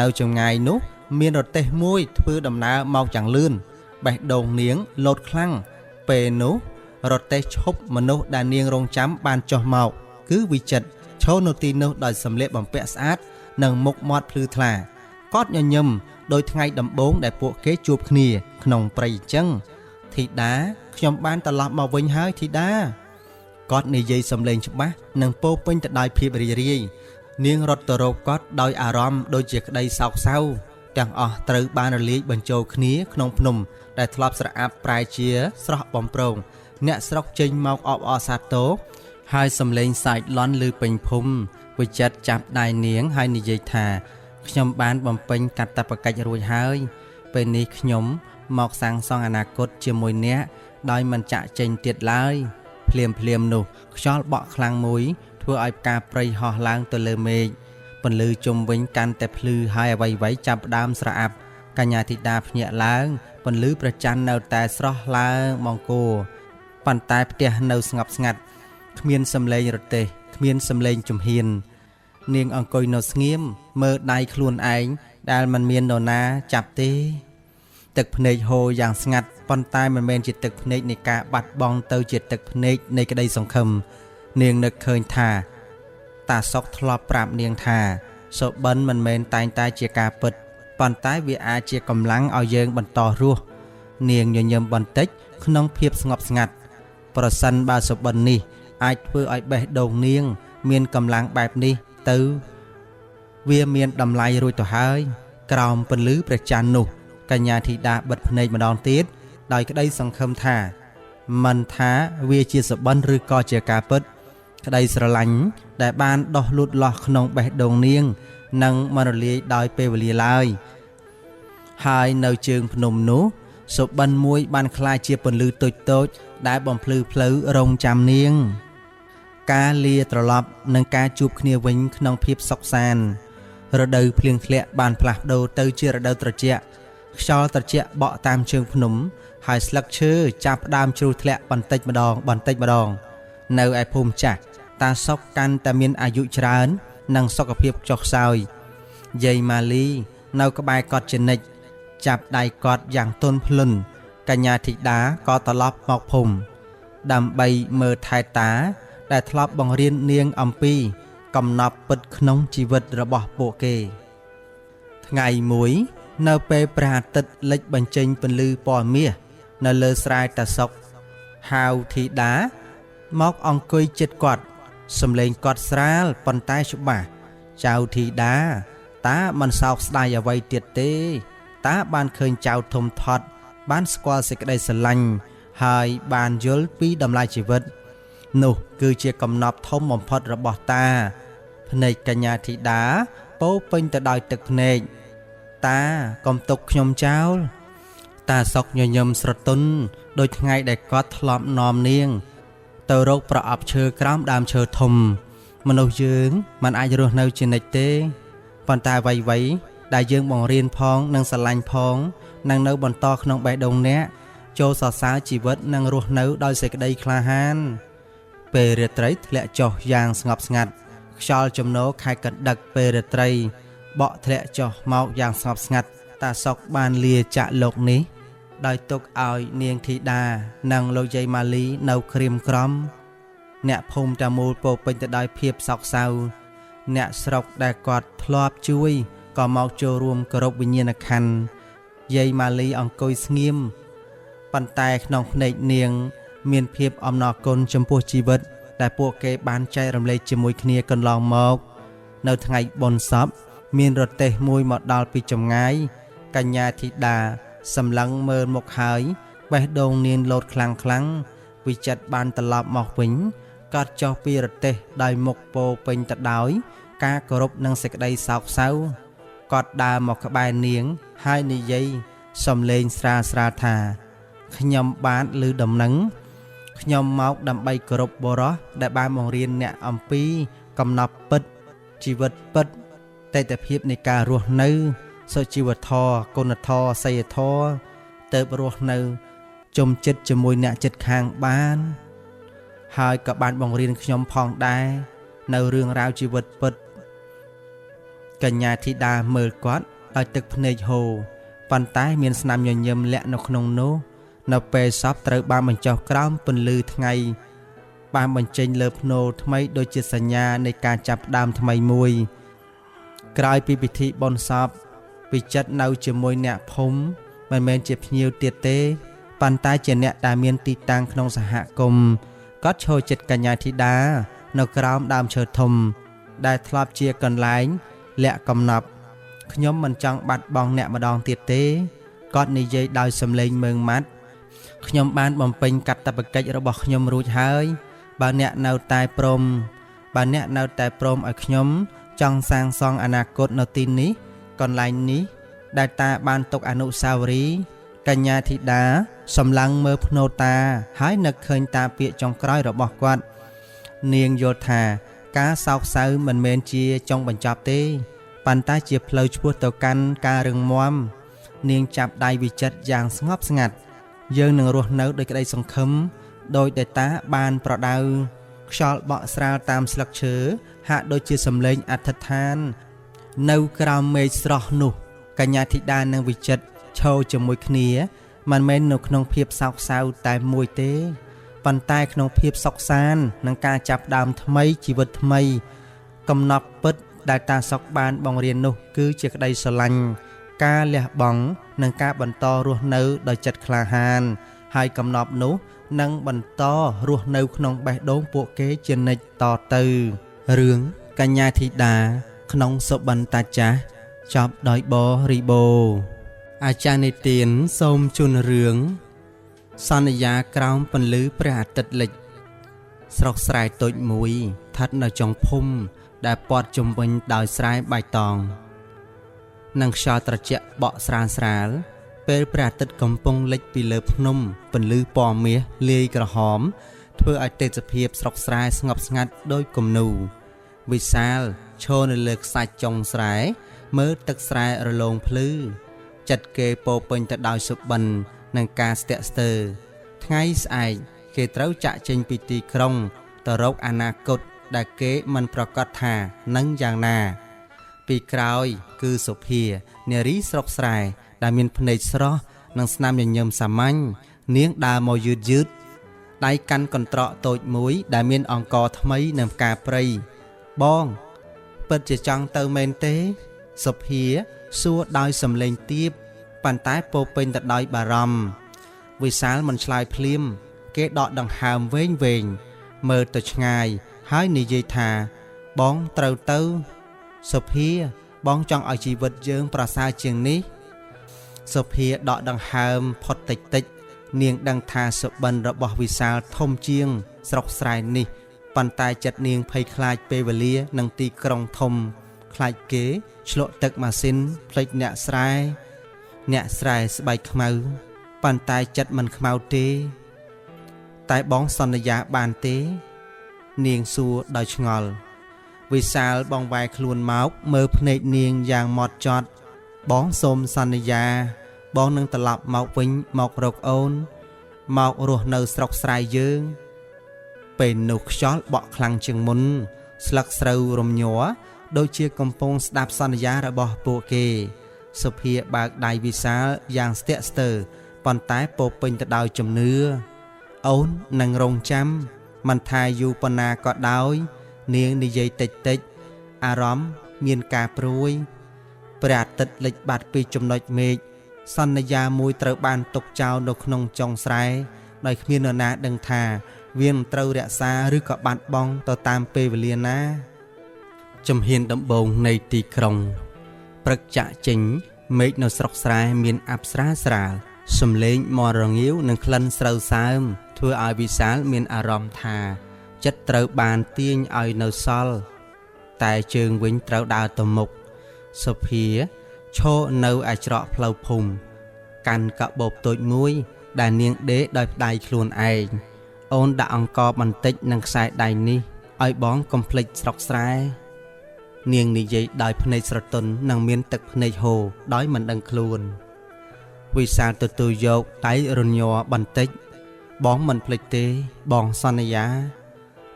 នៅចម្ងាយនោះមានរទេះមួយធ្វើដំណើរមកយ៉ាងលឿនបេះដូងនាងលោតខ្លាំងពេលនោះរទេះឈប់មនុស្សដែលនាងរងចាំបានចុះមកគឺវិចិត្រឈរនៅទីនោះដោយសម្លៀកបំពាក់ស្អាតនិងមុខមាត់ភ្លឺថ្លាគាត់ញញឹមដោយថ្ងៃដំបូងដែលពួកគេជួបគ្នាក្នុងព្រៃអញ្ចឹងធីតាខ្ញុំបានត្រឡប់មកវិញហើយធីតាគាត់និយាយសំឡេងច្បាស់និងពោពេញទៅដោយភាពរីករាយនាងរត់ទៅរកគាត់ដោយអារម្មណ៍ដូចជាក្តីសោកសៅទាំងអស់ត្រូវបានរលាយបញ្ចូលគ្នាក្នុងភ្នំដែលធ្លាប់ស្រអាប់ប្រែជាស្រស់បំប្រងអ្នកស្រុកចេញមកអបអរសាទរហើយសំឡេងសាច់លន់ឮពេញភូមិវិចិត្រចាប់ដៃនាងហើយនិយាយថាខ្ញុំបានបំពេញកាតព្វកិច្ចរួចហើយពេលនេះខ្ញុំមកសាងសង់អនាគតជាមួយអ្នកដោយមិនចាក់ចេញទៀតឡើយភ្លាមនោះខ្យល់បក់ខ្លាំងមួយធ្វើឲ្យផ្កាព្រៃហោះឡើងទៅលើមេឃពន្លឺជុំវិញកាន់តែភ្លឺហើយអ្វីៗចាប់ផ្ដើមស្រអាប់កញ្ញាធីតាភ្ញាក់ឡើងពន្លឺព្រះច័ន្ទនៅតែស្រស់ឡើងបង្គោលប៉ុន្តែផ្ទះនៅស្ងប់ស្ងាត់គ្មានសំឡេងរទេះគ្មានសំឡេងជំហាននាងអង្គុយនៅស្ងៀមមើលដៃខ្លួនឯងដែលមិនមាននរណាចាប់ទេទឹកភ្នែកហូរយ៉ាងស្ងាត់ប៉ុន្តែមិនមែនជាទឹកភ្នែកនៃការបាត់បង់ទៅជាទឹកភ្នែកនៃក្តីសង្ឃឹមនាងនឹកឃើញថាតាសុកធ្លាប់ប្រាប់នាងថាសុបិនមិនមែនតែងតែជាការពិតប៉ុន្តែវាអាចជាកម្លាំងឲ្យយើងបន្តរស់នាងញញឹមបន្តិចក្នុងភាពស្ងប់ស្ងាត់ប្រសិនបើសុបិននេះអាចធ្វើឲ្យបេះដូងនាងមានកម្លាំងបែបនេះទៅវាមានតម្លៃរួចទៅហើយក្រោមពន្លឺព្រះច័ន្ទនោះកញ្ញាធីតាបិទភ្នែកម្ដងទៀតដោយក្តីសង្ឃឹមថាមិនថាវាជាសុបិនឬក៏ជាការពិតក្តីស្រឡាញ់ដែលបានដោះលូតលាស់ក្នុងបេះដូងនាងនឹងមិនរលាយដោយពេលវេលាឡើយហើយនៅជើងភ្នំនោះសុបិនមួយបានក្លាយជាពន្លឺតូចៗដែលបំភ្លឺផ្លូវរងចាំនាងការលាត្រឡប់និងការជួបគ្នាវិញក្នុងភាពសុខសាន្តរដូវភ្លៀងធ្លាក់បានផ្លាស់ប្ដូរទៅជារដូវត្រជាក់ខ្យល់ត្រជាក់បក់តាមជើងភ្នំហើយស្លឹកឈើចាប់ផ្ដើមជ្រុះធ្លាក់បន្តិចម្ដងនៅឯភូមិចាស់តាសុកកាន់តែមានអាយុច្រើននិងសុខភាពចុះខ្សោយយាយម៉ាលីនៅក្បែរគាត់ជានិច្ចចាប់ដៃគាត់យ៉ាងទន់ភ្លន់កញ្ញាធីតាក៏ត្រឡប់មកភូមិដើម្បីមើលថែតាដែលធ្លាប់បង្រៀននាងអំពីកំណប់ពិតក្នុងជីវិតរបស់ពួកគេថ្ងៃមួយនៅពេលព្រះអាទិត្យលិចបញ្ចេញពន្លឺពណ៌មាសនៅលើស្រែតាសុកហៅធីតាមកអង្គុយជិតគាត់សំឡេងគាត់ស្រាលប៉ុន្តែច្បាស់ចៅធីតាតាមិនសោកស្ដាយអ្វីទៀតទេតាបានឃើញចៅធំធាត់បានស្គាល់សេចក្តីស្រឡាញ់ហើយបានយល់ពីតម្លៃជីវិតនោះគឺជាកំណប់ធំបំផុតរបស់តាភ្នែកកញ្ញាធីតាពោពេញទៅដោយទឹកភ្នែកតាកុំទុកខ្ញុំចោលតាសុកញញឹមស្រទន់ដោយថ្ងៃដែលគាត់ធ្លាប់នាំនាងទៅរកប្រអប់ឈើក្រោមដើមឈើធំមនុស្សយើងមិនអាចរស់នៅជានិច្ចទេប៉ុន្តែអ្វីៗដែលយើងបង្រៀនផងនិងស្រឡាញ់ផងនឹងនៅបន្តក្នុងបេះដូងអ្នកចូលសរសើរជីវិតនិងរស់នៅដោយសេចក្តីក្លាហានពេលរាត្រីធ្លាក់ចុះយ៉ាងស្ងប់ស្ងាត់ខ្យល់ជំនោរខែកណ្ដឹកពេលរាត្រីបក់ធ្លាក់ចុះមកយ៉ាងស្ងប់ស្ងាត់តាសុកបានលាចាក់លោកនេះដោយទុកឲ្យនាងធីតានិងលោកយាយម៉ាលីនៅក្រៀមក្រំអ្នកភូមិតែមូលពោពេញទៅដោយភាពសោកសៅអ្នកស្រុកដែលគាត់ធ្លាប់ជួយក៏មកចូលរួមគោរពវិញ្ញាណក្ខន្ធយាយម៉ាលីអង្គុយស្ងៀមប៉ុន្តែក្នុងភ្នែកនាងមានភាពអំណរគុណចំពោះជីវិតដែលពួកគេបានចែករំលែកជាមួយគ្នាកន្លងមកនៅថ្ងៃបុណ្យសពមានរទេះមួយមកដល់ពីចម្ងាយកញ្ញាធីតាសម្លឹងមើលមុខហើយបេះដូងនាងលោតខ្លាំងវិចិត្របានត្រឡប់មកវិញក៏ចុះពីរទេះដោយមុខពោពេញទៅដោយការគោរពនិងសេចក្តីសោកសៅគាត់ដើរមកក្បែរនាងហើយនិយាយសំឡេងស្រាលថាខ្ញុំបានឮដំណឹងខ្ញុំមកដើម្បីគោរពបរិសដែលបានបង្រៀនអ្នកអំពីកំណប់ពិតជីវិតពិតតេតភាពនៃការរស់នៅសុជីវធម៌គុណធម៌សីលធម៌ទៅរស់នៅជុំចិត្តជាមួយអ្នកចិត្តខាងបានហើយក៏បានបង្រៀនខ្ញុំផងដែរនៅរឿងរ៉ាវជីវិតពិត កញ្ញាធីតាមើលគាត់ដោយទឹកភ្នែកហូរប៉ុន្តែមានស្នាមញញឹមលាក់នៅក្នុងនោះនៅពេលសពត្រូវបានបញ្ចុះក្រោមពន្លឺថ្ងៃបានបញ្ចេញលើភ្នូរថ្មីដូចជាសញ្ញានៃការចាប់ផ្ដើមថ្មីមួយក្រោយពីពិធីបុណ្យសពវិចិត្រនៅជាមួយអ្នកភូមិមិនមែនជាភ្ញៀវទៀតទេប៉ុន្តែជាអ្នកដែលមានទីតាំងក្នុងសហគមន៍គាត់ឈរចិត្តកញ្ញាធីតានៅក្រោមដើមឈើធំដែលធ្លាប់ជាកន្លែងលាក់កំណប់ខ្ញុំមិនចង់បាត់បង់អ្នកម្ដងទៀតទេគាត់និយាយដោយសំឡេងមើងម៉ាត់ខ្ញុំបានបំពេញកាតព្វកិច្ចរបស់ខ្ញុំរួចហើយបើអ្នកនៅតែព្រមឲ្យខ្ញុំចង់សាងសង់អនាគតនៅទីនេះកន្លែងនេះដែលតាបានទុកអនុស្សាវរីយ៍កញ្ញាធីតាសម្លឹងមើលភ្នូរតាហើយនឹកឃើញតាពាក្យចុងក្រោយរបស់គាត់នាងយល់ថាការសោកសៅមិនមែនជាចុងបញ្ចប់ទេប៉ុន្តែជាផ្លូវឆ្ពោះទៅកាន់ការរឹងមាំនាងចាប់ដៃវិចិត្រយ៉ាងស្ងប់ស្ងាត់យើងនឹងរស់នៅដោយក្តីសង្ឃឹមដោយដែលតាបានប្រដៅខ្យល់បក់ស្រាលតាមស្លឹកឈើហាក់ដូចជាសំឡេងអធិដ្ឋាននៅក្រោមមេឃស្រស់នោះកញ្ញាធីតានិងវិចិត្រឈរជាមួយគ្នាមិនមែននៅក្នុងភាពសោកសៅតែមួយទេប៉ុន្តែក្នុងភាពសុខសាន្តនិងការចាប់ដើមថ្មីជីវិតថ្មីកំណត់ពិតដែលតាសុកបានបង្រៀននោះគឺជាក្តីស្រឡាញ់ការលះបង់និងការបន្តរស់នៅដោយចិត្តក្លាហានហើយកំណត់នោះនឹងបន្តរស់នៅក្នុងបេះដូងពួកគេជានិច្ចតទៅរឿងកញ្ញាធីតាក្នុងសុបិនតាចាស់ចប់ដោយបរិបូរអាចារ្យនិទានសូមជូនរឿងសន្យាក្រោមពន្លឺព្រះអាទិត្យលិចស្រុកស្រែតូចមួយស្ថិតនៅចុងភូមិដែលព័ទ្ធជុំវិញដោយស្រែបៃតងនិងខ្យល់ត្រជាក់បក់ស្រាលពេលព្រះអាទិត្យកំពុងលិចពីលើភ្នំពន្លឺពណ៌មាសលាយក្រហមធ្វើឲ្យទេសភាពស្រុកស្រែស្ងប់ស្ងាត់ដូចគំនូរវិសាលឈរនៅលើខ្សាច់ចុងស្រែមើលទឹកស្រែរលោងភ្លឺចិត្តគេពោពេញទៅដោយសុបិននិងការស្ទាក់ស្ទើរថ្ងៃស្អែកគេត្រូវចាក់ចេញពីទីក្រុងទៅរកអនាគតដែលគេមិនប្រកាសថានឹងយ៉ាងណាពីក្រោយគឺសុភានារីស្រុកស្រែដែលមានភ្នែកស្រស់និងស្នាមញញឹមសាមញ្ញនាងដើរមកយឺតដៃកាន់កន្ត្រកតូចមួយដែលមានអង្ករថ្មីនិងផ្កាព្រៃបងពិតជាចង់ទៅមែនទេសុភាសួរដោយសំឡេងទាបប៉ុន្តែពោពេញទៅដោយបារម្ភវិសាលមិនឆ្លើយភ្លាមគេដកដង្ហើមវែងមើលទៅឆ្ងាយហើយនិយាយថាបងត្រូវទៅសុភាបងចង់ឲ្យជីវិតយើងប្រសើរជាងនេះសុភាដកដង្ហើមផុតតិចនាងដឹងថាសុបិនរបស់វិសាលធំជាងស្រុកស្រែនេះប៉ុន្តែចិត្តនាងភ័យខ្លាចពេលវេលានិងទីក្រុងធំខ្លាចគេឆ្លក់ទឹកម៉ាស៊ីនភ្លេចអ្នកស្រែស្បែកខ្មៅប៉ុន្តែចិត្តមិនខ្មៅទេតែបងសន្យាបានទេនាងសួរដោយឆ្ងល់វិសាលបងវាយខ្លួនមកមើលភ្នែកនាងយ៉ាងហ្មត់ចត់បងសូមសន្យាបងនឹងត្រឡប់មកវិញមករកអូនមករស់នៅស្រុកស្រែយើងពេលនោះខ្យល់បក់ខ្លាំងជាងមុនស្លឹកស្រូវរំញ័រដូចជាកំពុងស្ដាប់សន្យារបស់ពួកគេសុភាបើកដៃវិសាលយ៉ាងស្ទាក់ស្ទើរប៉ុន្តែពោពេញទៅដោយជំនឿអូននឹងរងចាំមិនថាយូរប៉ុណ្ណាក៏ដោយនាងនិយាយតិចអារម្មណ៍មានការព្រួយព្រះអាទិត្យលិចបាត់ពីចំណុចមេឃសន្យាមួយត្រូវបានទុកចោលនៅក្នុងចុងស្រែដោយគ្មាននរណាដឹងថាវានឹងត្រូវរក្សាឬក៏បាត់បង់ទៅតាមពេលវេលាណាជំហានដំបូងនៃទីក្រុងព្រឹកចាក់ចេញមេឃនៅស្រុកស្រែមានអប្សរាស្រាលសំឡេងមករងាវនិងក្លិនស្រូវសើមធ្វើឲ្យវិសាលមានអារម្មណ៍ថាចិត្តត្រូវបានទាញឲ្យនៅសល់តែជើងវិញត្រូវដើរទៅមុខសុភាឈរនៅឯច្រកផ្លូវភូមិកាន់កាបូបតូចមួយដែលនាងដេកដោយដៃខ្លួនឯងអូនដាក់អង្ករបន្តិចនឹងខ្សែដៃនេះឲ្យបងកុំភ្លេចស្រុកស្រែនាងនិយាយដោយភ្នែកស្រទន់និងមានទឹកភ្នែកហូរដោយមិនដឹងខ្លួនវិសាលទទួលយកដៃរញ័របន្តិចបងមិនភ្លេចទេបងសន្យា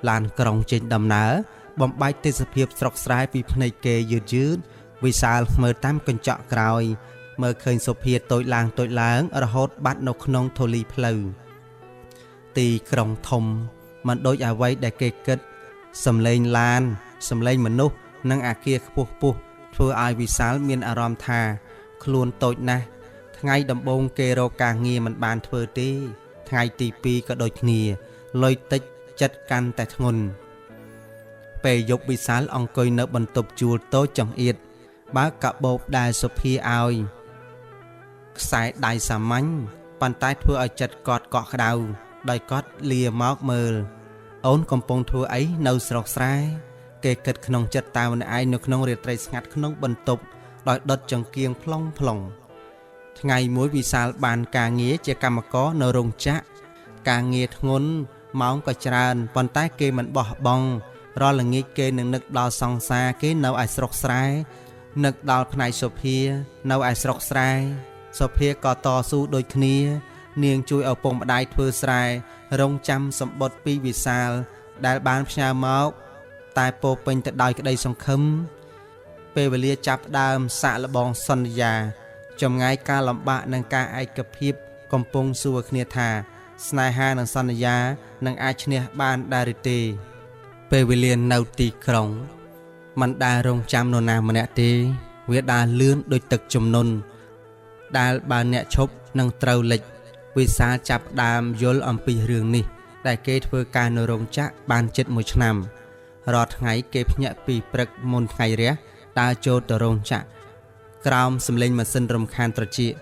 ឡានក្រុងចេញដំណើរបំបែកទេសភាពស្រុកស្រែពីភ្នែកគេយឺត វិសាលមើលតាមកញ្ចក់ក្រោយមើលឃើញសុភាតូចឡើងរហូតបាត់នៅក្នុងធូលីផ្លូវទីក្រុងធំមិនដូចអ្វីដែលគេគិតសំឡេងឡានសំឡេងមនុស្សនិងអាគារខ្ពស់ធ្វើឲ្យវិសាលមានអារម្មណ៍ថាខ្លួនតូចណាស់ថ្ងៃដំបូងគេរកការងារមិនបានធ្វើទេថ្ងៃទី2ក៏ដូចគ្នាលុយតិចចិត្តកាន់តែធ្ងន់ពេលយប់វិសាលអង្គុយនៅបន្ទប់ជួលតូចចង្អៀតបើកាបូបដែលសុភាឲ្យខ្សែដៃសាមញ្ញប៉ុន្តែធ្វើឲ្យចិត្តគាត់កក់ក្ដៅដោយគាត់លាមកមើលអូនកំពុងធ្វើអីនៅស្រុកស្រែគេគិតក្នុងចិត្តតាម្នាក់ឯងនៅក្នុងរាត្រីស្ងាត់ក្នុងបន្ទប់ដោយដុតចង្គៀងផ្លុងថ្ងៃមួយវិសាលបានការងារជាកម្មករនៅរោងចក្រការងារធ្ងន់ម៉ោងក៏ច្រើនប៉ុន្តែគេមិនបោះបង់រាល់ល្ងាចគេនឹងនឹកដល់សង្សារគេនៅឯស្រុកស្រែនឹកដល់ផ្នែកសុភានៅឯស្រុកស្រែសុភាក៏តស៊ូដូចគ្នានាងជួយឪពុកម្ដាយធ្វើស្រែរងចាំសម្បត្តិពីវិសាលដែលបានផ្ញើមកតែពោពេញទៅដោយក្តីសង្ឃឹមពេលវេលាចាប់ដើមសាក់លបងសន្យាចម្ងាយការលំបាកនិងការឯកភាពកំពុងសួរគ្នាថាស្នេហានិងសន្យានឹងអាចឈ្នះបានដែរឬទេពេលវេលានៅទីក្រុងមិនដែលរងចាំនរណាម្នាក់ទេវាដើរលឿនដូចទឹកជំនន់ដែលបើអ្នកឈប់នឹងត្រូវលិចវិសាលចាប់ដើមយល់អំពីរឿងនេះដែលគេធ្វើការនៅរោងចក្របានជិត1ឆ្នាំរាល់ថ្ងៃគេភ្ញាក់ពីព្រឹកមុនថ្ងៃរះដើរចូលទៅរោងចក្រក្រោមសំឡេងម៉ាស៊ីនរំខានត្រចៀក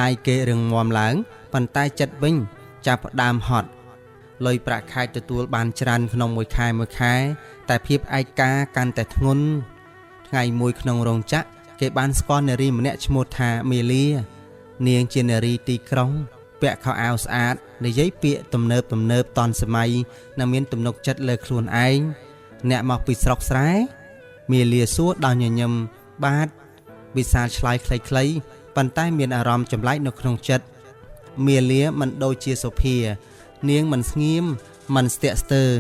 ដៃគេរឹងមាំឡើងប៉ុន្តែចិត្តវិញចាប់ផ្ដើមហត់លុយប្រាក់ខែទទួលបានច្រើនក្នុងមួយខែតែភាពឯកាកាន់តែធ្ងន់ថ្ងៃមួយក្នុងរោងចក្រគេបានស្គាល់នារីម្នាក់ឈ្មោះថាមេលានាងជានារីទីក្រុងពាក់ខោអាវស្អាតនិយាយពាក្យទំនើបតន់សម័យនិងមានទំនុកចិត្តលើខ្លួនឯងអ្នកមកពីស្រុកស្រែមេលាសួរដល់ញញឹមបាទវិសាលឆ្លើយខ្លីៗប៉ុន្តែមានអារម្មណ៍ចម្លែកនៅក្នុងចិត្តមេលាមិនដូចជាសុភានាងមិនស្ងៀមមិនស្ទាក់ស្ទើរ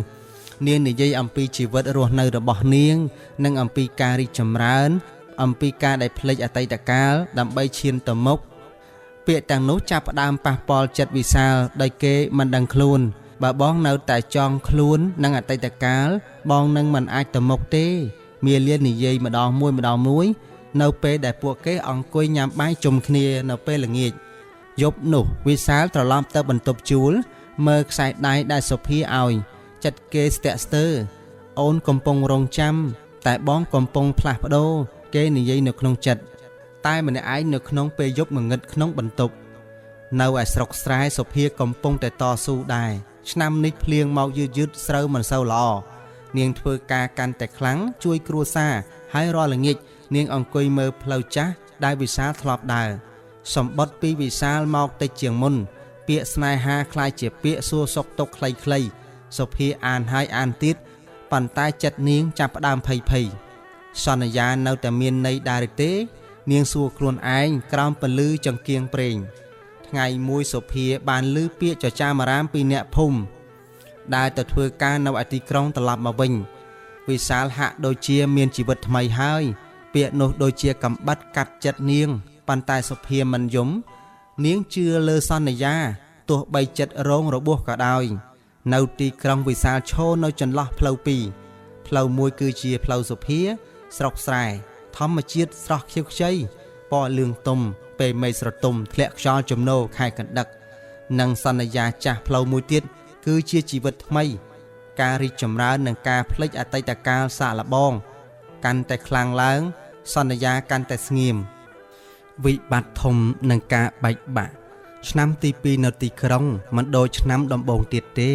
នាងនិយាយអំពីជីវិតរស់នៅរបស់នាងនិងអំពីការរីកចម្រើនអំពីការដែលភ្លេចអតីតកាលដើម្បីឈានទៅមុខពាក្យទាំងនោះចាប់ផ្ដើមប៉ះពាល់ចិត្តវិសាលដោយគេមិនដឹងខ្លួនបើបងនៅតែចង់ខ្លួននឹងអតីតកាលបងនឹងមិនអាចទៅមុខទេមាលានិយាយម្ដងមួយនៅពេលដែលពួកគេអង្គុយញ៉ាំបាយជុំគ្នានៅពេលល្ងាចយប់នោះវិសាលត្រឡប់ទៅបន្ទប់ជួលមើលខ្សែដៃដែលសុភាឲ្យចិត្តគេស្ទាក់ស្ទើរអូនកំពុងរងចាំតែបងកំពុងផ្លាស់ប្ដូរគេនិយាយនៅក្នុងចិត្តតែម្នាក់ឯងនៅក្នុងពេលយប់ងងឹតក្នុងបន្ទប់នៅឯស្រុកស្រែសុភាកំពុងតែតស៊ូដែរឆ្នាំនេះភ្លៀងមកយឺតស្រូវមិនសូវល្អនាងធ្វើការកាន់តែខ្លាំងជួយគ្រួសារហើយរាល់ល្ងាចនាងអង្គុយមើលផ្លូវចាស់ដែលវិសាលធ្លាប់ដើរសម្បត្តិពីវិសាលមកតិចជាងមុនពាក្យស្នេហាคล้ายជាពាក្យសួរសុខទុក្ខខ្លីៗសុភាអានហើយអានទៀតប៉ុន្តែចិត្តនាងចាប់ផ្ដើមភ័យសន្យានៅតែមានន័យដែរទេនាងសួរខ្លួនឯងក្រោមពន្លឺចង្គៀងប្រេងថ្ងៃមួយសុភាបានឮពាក្យចចាមអារាមពីអ្នកភូមិដែលទៅធ្វើការនៅឯទីក្រុងត្រឡប់មកវិញវិសាលហាក់ដូចជាមានជីវិតថ្មីហើយពាក្យនោះដូចជាកំបិតកាត់ចិត្តនាងប៉ុន្តែសុភាមិនយំនាងជឿលើសន្យាទោះបីចិត្តរងរបួសក៏ដោយនៅទីក្រុងវិសាលឈរនៅចន្លោះផ្លូវពីរផ្លូវមួយគឺជាផ្លូវសុភាស្រុកស្រែធម្មជាតិស្រស់ខៀវខ្ចីពណ៌លឿងទុំពេលមេឃស្រទុំធ្លាក់ខ្យល់ជំនោរខែកណ្ដឹកនិងសន្យាចាស់ផ្លូវមួយទៀតគឺជាជីវិតថ្មីការរីកចម្រើននិងការភ្លេចអតីតកាលសាកល្បងកាន់តែខ្លាំងឡើងសន្យាកាន់តែស្ងៀមវិបត្តិធំនិងការបែកបាក់ឆ្នាំទី2នៅទីក្រុងមិនដូចឆ្នាំដំបូងទៀតទេ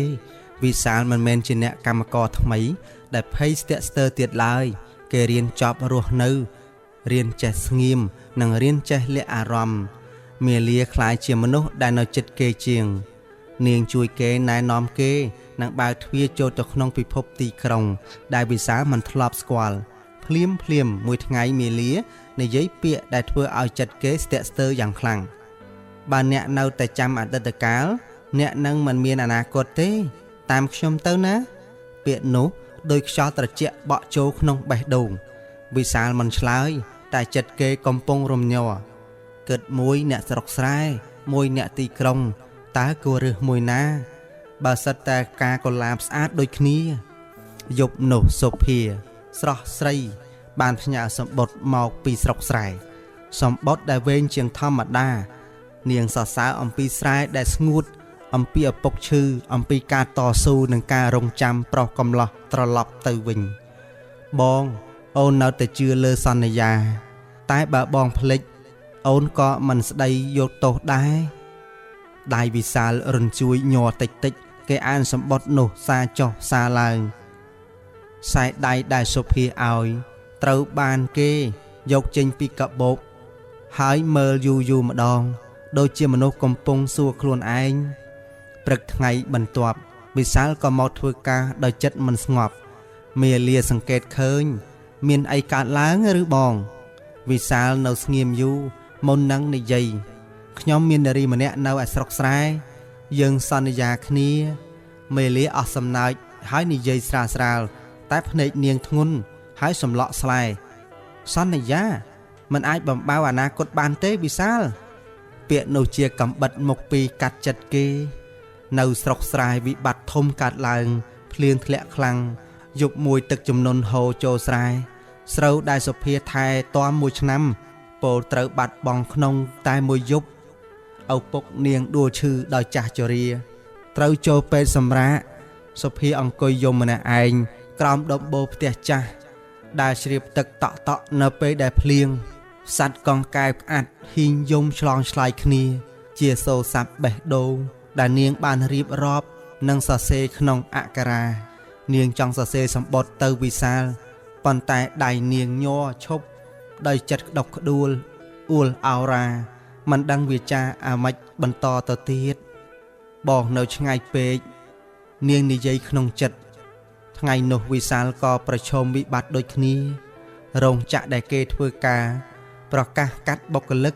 វិសាលមិនមែនជាអ្នកកម្មករថ្មីដែលភ័យស្ទាក់ស្ទើរទៀតឡើយគេរៀនចប់រស់នៅរៀនចេះស្ងៀមនិងរៀនចេះលាក់អារម្មណ៍មាលាខ្លាយជាមនុស្សដែលនៅចិត្តគេជាងនាងជួយគេណែនាំគេនិងបើកទ្វារចូលទៅក្នុងពិភពទីក្រុងដែលវិសាលមិនធ្លាប់ស្គាល់ភ្លាមមួយថ្ងៃមាលានិយាយពាក្យដែលធ្វើឲ្យចិត្តគេស្ទាក់ស្ទើរយ៉ាងខ្លាំងបើអ្នកនៅតែចាំអតីតកាលអ្នកនឹងមិនមានអនាគតទេតាមខ្ញុំទៅណាពាក្យនោះដោយខ្យល់ត្រជាក់បក់ចូលក្នុងបេះដូងវិសាលមិនឆ្លើយ តែចិត្តគេកំពុងរំញ័រគិតមួយអ្នកស្រុកស្រែមួយអ្នកទីក្រុងតើគួររើសមួយណាបើសិតតែការកលាបស្អាតដូចគ្នាយប់នោះសុភាស្រស់ស្រីបានផ្ញើសម្បត្តិមកពីស្រុកស្រែសម្បត្តិដែលវែងជាងធម្មតានាងសរសើរអំពីស្រែដែលស្ងួតអំពីឪពុកឈឺអំពីការតស៊ូនិងការរងចាំប្រុសកំឡោះត្រឡប់ទៅវិញបងអូននៅតែជឿលើសន្យាតែបើបងភ្លេចអូនក៏មិនស្ដីយកទោសដែរដៃវិសាលរនជួយញ័រតិចតិចគេអានសម្បត្តិនោះសារចុះសារឡើងខ្សែដៃដែលសុភាឲ្យត្រូវបានគេយកចេញពីកាបូបហើយមើលយូរម្ដងដូចជាមនុស្សកំពុងសួរខ្លួនឯងព្រឹកថ្ងៃបន្ទាប់វិសាលក៏មកធ្វើការដោយចិត្តមិនស្ងប់មាលាសង្កេតឃើញមានអីកើតឡើងឬបងវិសាលនៅស្ងៀមយូរមុននឹងនិយាយខ្ញុំមាននារីម្នាក់នៅឯស្រុកស្រែយើងសន្យាគ្នាមេលាអស់សំណើចហើយនិយាយស្រាលតែភ្នែកនាងធ្ងន់ហើយសម្លក់ស្លែសន្យាមិនអាចបំបៅអនាគតបានទេវិសាលពាក្យនោះជាកំបិតមកពីកាត់ចិត្តគេនៅស្រុកស្រែវិបត្តិធំកើតឡើងភ្លៀងធ្លាក់ខ្លាំងយប់មួយទឹកជំនន់ហូរចូលស្រែស្រូវដែលសុភាថែទាំមួយឆ្នាំពោលត្រូវបាត់បង់ក្នុងតែមួយយប់ឪពុកនាងដួលឈឺដោយចាស់ជរាត្រូវចូលពេទ្យសម្រាកសុភាអង្គុយយំម្នាក់ឯងក្រោមដំបូលផ្ទះចាស់ដែលជ្រាបទឹកតក់នៅពេលដែលភ្លៀងសត្វកង្កែបផ្អាត់ហ៊ីងយំឆ្លងឆ្លើយគ្នាជាសូរស័ព្ទបេះដូងដែលនាងបានរៀបរាប់និងសរសេរក្នុងអក្សរានាងចង់សរសេរសម្បត្តិទៅវិសាលប៉ុន្តែដៃនាងញ័រឈប់ដោយចិត្តក្តុកក្តួលអួលអោរាមិនដឹងវាចាអាម៉េចបន្តទៅទៀតបងនៅឆ្ងាយពេកនាងនិយាយក្នុងចិត្តថ្ងៃនោះវិសាលក៏ប្រឈមវិបត្តិដូចគ្នារោងចក្រដែលគេធ្វើការប្រកាសកាត់បុគ្គលិក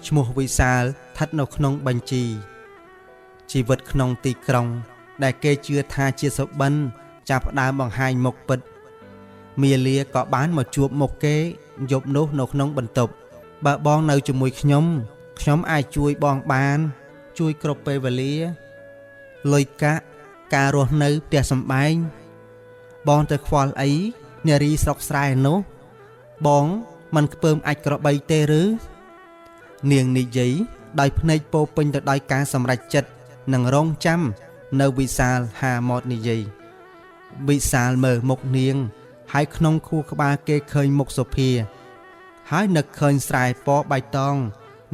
ឈ្មោះវិសាលស្ថិតនៅក្នុងបញ្ជីជីវិតក្នុងទីក្រុងដែលគេជឿថាជាសុបិនចាប់ផ្ដើមបង្ហាញមុខពិតមាលាក៏បានមកជួបមុខគេយប់នោះនៅក្នុងបន្ទប់បើបងនៅជាមួយខ្ញុំអាចជួយបងបានជួយគ្រប់ពេលវេលាលុយកាក់ការរស់នៅផ្ទះសម្បែងបងទៅខ្វល់អីនារីស្រុកស្រែនោះបងមិនខ្ពើមអាចក្របីទេឬនាងនិយាយដោយភ្នែកពោពេញទៅដោយការសម្រេចចិត្តនិងរងចាំនៅវិសាលហាម៉តនិយាយវិសាលមើលមុខនាងហើយក្នុងខួរក្បាលគេឃើញមុខសុភាហើយនឹកឃើញស្រែពណ៌បៃតង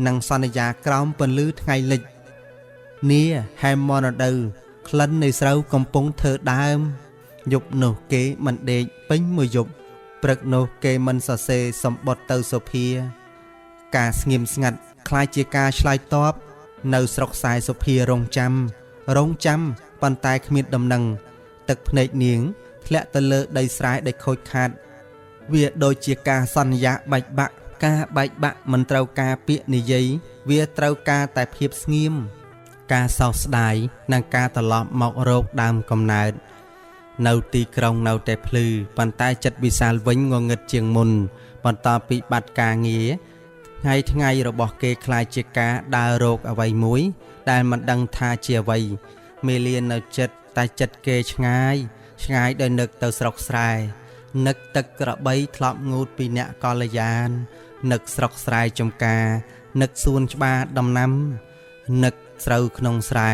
និងសន្យាក្រោមពន្លឺថ្ងៃលិចនាហែមមរដូវក្លិននៃស្រូវកំពុងធ្វើដើមយប់នោះគេមិនដេកពេញមួយយប់ព្រឹកនោះគេមិនសរសេរសម្បត្តិទៅសុភាការស្ងៀមស្ងាត់คล้ายជាការឆ្លើយតបនៅស្រុកខ្សែសុភារងចាំប៉ុន្តែគ្មានដំណឹងទឹកភ្នែកនាងធ្លាក់ទៅលើដីស្រែដែលខូចខាតវាដូចជាការសន្យាបែកបាក់ការបែកបាក់មិនត្រូវការពាក្យនិយាយវាត្រូវការតែភាពស្ងៀមការសោកស្ដាយនិងការត្រឡប់មករកដើមកំណើតនៅទីក្រុងនៅតែភ្លឺប៉ុន្តែចិត្តវិសាលវិញងងឹតជាងមុនបន្តពីបាត់ការងារថ្ងៃរបស់គេคล้ายជាការដើររកអ្វីមួយដែលមិនដឹងថាជាអ្វីមេលាននៅចិត្តតែចិត្តគេឆ្ងាយដោយនឹកទៅស្រុកស្រែនឹកទឹកក្របីធ្លាប់ងូតពីអ្នកកល្យាននឹកស្រុកស្រែចំការនឹកសួនច្បារដំណាំនឹកស្រូវក្នុងស្រែ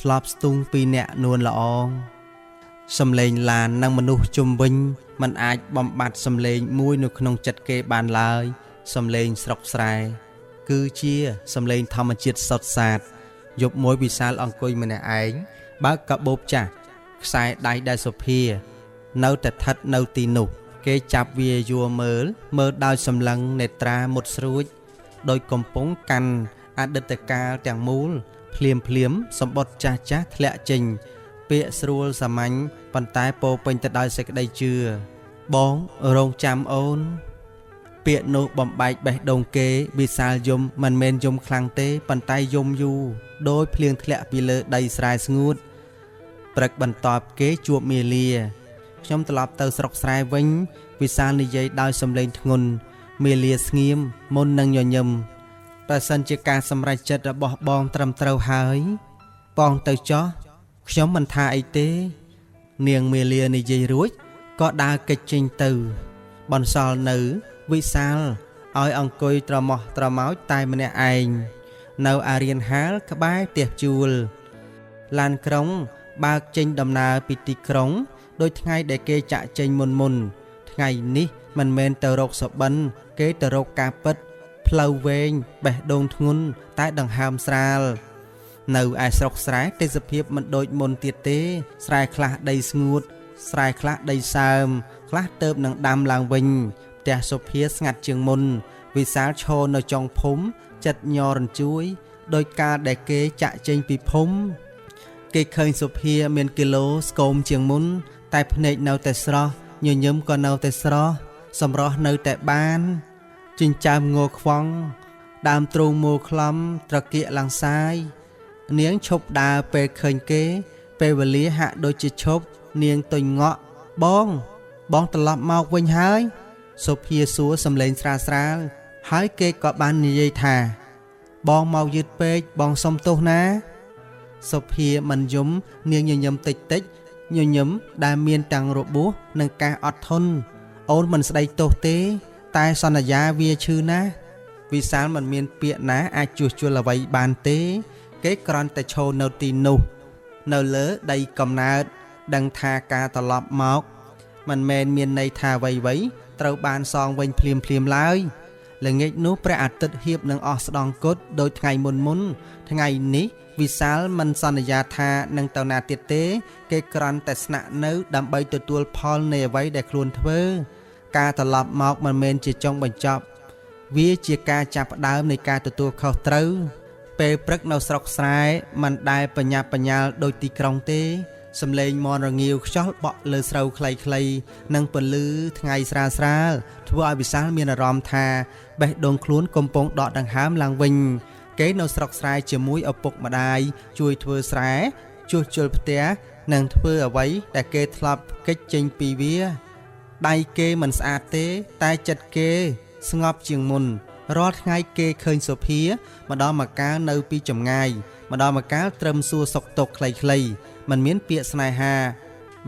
ធ្លាប់ស្ទុងពីអ្នកនួនល្អសំឡេងឡាននិងមនុស្សជុំវិញមិនអាចបំបត្តិសំឡេងមួយនៅក្នុងចិត្តគេបានឡើយសំឡេងស្រុកស្រែគឺជាសំឡេងធម្មជាតិសុទ្ធសាធយប់មួយវិសាលអង្គុយម្នាក់ឯងបើកកាបូបចាស់ខ្សែដៃដែលសុភានៅតែស្ថិតនៅទីនោះគេចាប់វាយួរមើលដោយសម្លឹងនេត្រាមុតស្រួចដោយកំពុងកាន់អតីតកាលទាំងមូលភ្លាមសម្បត្តិចាស់ធ្លាក់ចេញពាក្យស្រួលសាមញ្ញប៉ុន្តែពោពេញទៅដោយសេចក្តីជឿបងរងចាំអូនពាក្យនោះបំបែកបេះដូងគេវិសាលយំមិនមែនយំខ្លាំងទេប៉ុន្តែយំយូរដោយភ្លៀងធ្លាក់ពីលើដីស្រែស្ងួតព្រឹកបន្ទាប់គេជួបមាលាខ្ញុំត្រឡប់ទៅស្រុកស្រែវិញវិសាលនិយាយដោយសំឡេងធ្ងន់ មេលាស្ងៀមមុននឹងញញឹមបើសិនជាការសម្រេចចិត្តរបស់បងត្រឹមត្រូវហើយបងទៅចោះខ្ញុំមិនថាអីទេនាងមេលានិយាយរួចក៏ដើរគេចចេញទៅបន្សល់នៅវិសាលឲ្យអង្គុយត្រមោះត្រមោចតែម្នាក់ឯងនៅអារៀនហាលក្បែរផ្ទះជួលឡានក្រុងបើកចេញដំណើរពីទីក្រុងដោយថ្ងៃដែលគេចាក់ចេញមុនថ្ងៃនេះមិនមែនទៅរកសបិនគេទៅរកការពិតផ្លូវវែងបេះដូងធ្ងន់តែដង្ហើមស្រាលនៅឯស្រុកស្រែទេសភាពមិនដូចមុនទៀតទេស្រែខ្លះដីស្ងួតស្រែខ្លះដីសើមខ្លះទៅនឹងដាំឡើងវិញផ្ទះសុភាស្ងាត់ជាងមុនវិសាលឈរនៅចុងភូមិចិត្តញ័ររញ្ជួយដោយការដែលគេចាក់ចេញពីភូមិគេឃើញសុភាមានគីឡូស្គមជាងមុនតែភ្នែកនៅតែស្រស់ញញឹមក៏នៅតែស្រស់សម្រស់នៅតែបានចិញ្ចើមងខ្វង់ដើមទ្រូងមូលខ្លំត្រកៀកឡើងសាយនាងឈប់ដើរពេលឃើញគេពេលវេលាហាក់ដូចជាឈប់នាងទុញងក់បងត្រឡប់មកវិញហើយសុភាសួរសំឡេងស្រាលហើយគេក៏បាននិយាយថាបងមកយឺតពេកបងសុំទោសណាសុភាមិនយំនាងញញឹមតិចញញឹមដែលមានទាំងរបួសនិងការអត់ធន់អូនមិនស្ដីទោសទេតែសន្យាវាឈឺណាស់វិសាលមិនមានពាក្យណាអាចជួសជុលអ្វីបានទេគេគ្រាន់តែឈរនៅទីនោះនៅលើដីកំណើតដឹងថាការត្រឡប់មកមិនមែនមានន័យថាអ្វីត្រូវបានសងវិញភ្លាមឡើយល្ងាចនោះព្រះអាទិត្យហៀបនឹងអស់ស្ដង់គត់ដោយថ្ងៃមុនថ្ងៃនេះវិសាលមិនសន្យាថានឹងទៅណាទៀតទេគេគ្រាន់តែស្នាក់នៅដើម្បីទទួលផលនៃអ្វីដែលខ្លួនធ្វើការត្រឡប់មកមិនមែនជាចុងបញ្ចប់វាជាការចាប់ផ្ដើមនៃការទទួលខុសត្រូវពេលព្រឹកនៅស្រុកស្រែមិនដែលបញ្ញាបញ្ញាលដូចទីក្រុងទេសំឡេងមនរងាវខ្យល់បក់លើស្រូវខ្លីៗនិងពន្លឺថ្ងៃស្រាលធ្វើឲ្យវិសាលមានអារម្មណ៍ថាបេះដូងខ្លួនកំពុងដកដង្ហើមឡើងវិញគេនៅស្រុកស្រែជាមួយឪពុកម្ដាយជួយធ្វើស្រែជួសជុលផ្ទះនិងធ្វើអ្វីដែលគេធ្លាប់កិច្ចចេញពីវាដៃគេមិនស្អាតទេតែចិត្តគេស្ងប់ជាងមុនរាល់ថ្ងៃគេឃើញសុភាម្ដងម្កាលនៅពីចម្ងាយម្ដងម្កាលត្រឹមសួរសុខទុក្ខខ្លីៗមិនមានពាក្យស្នេហា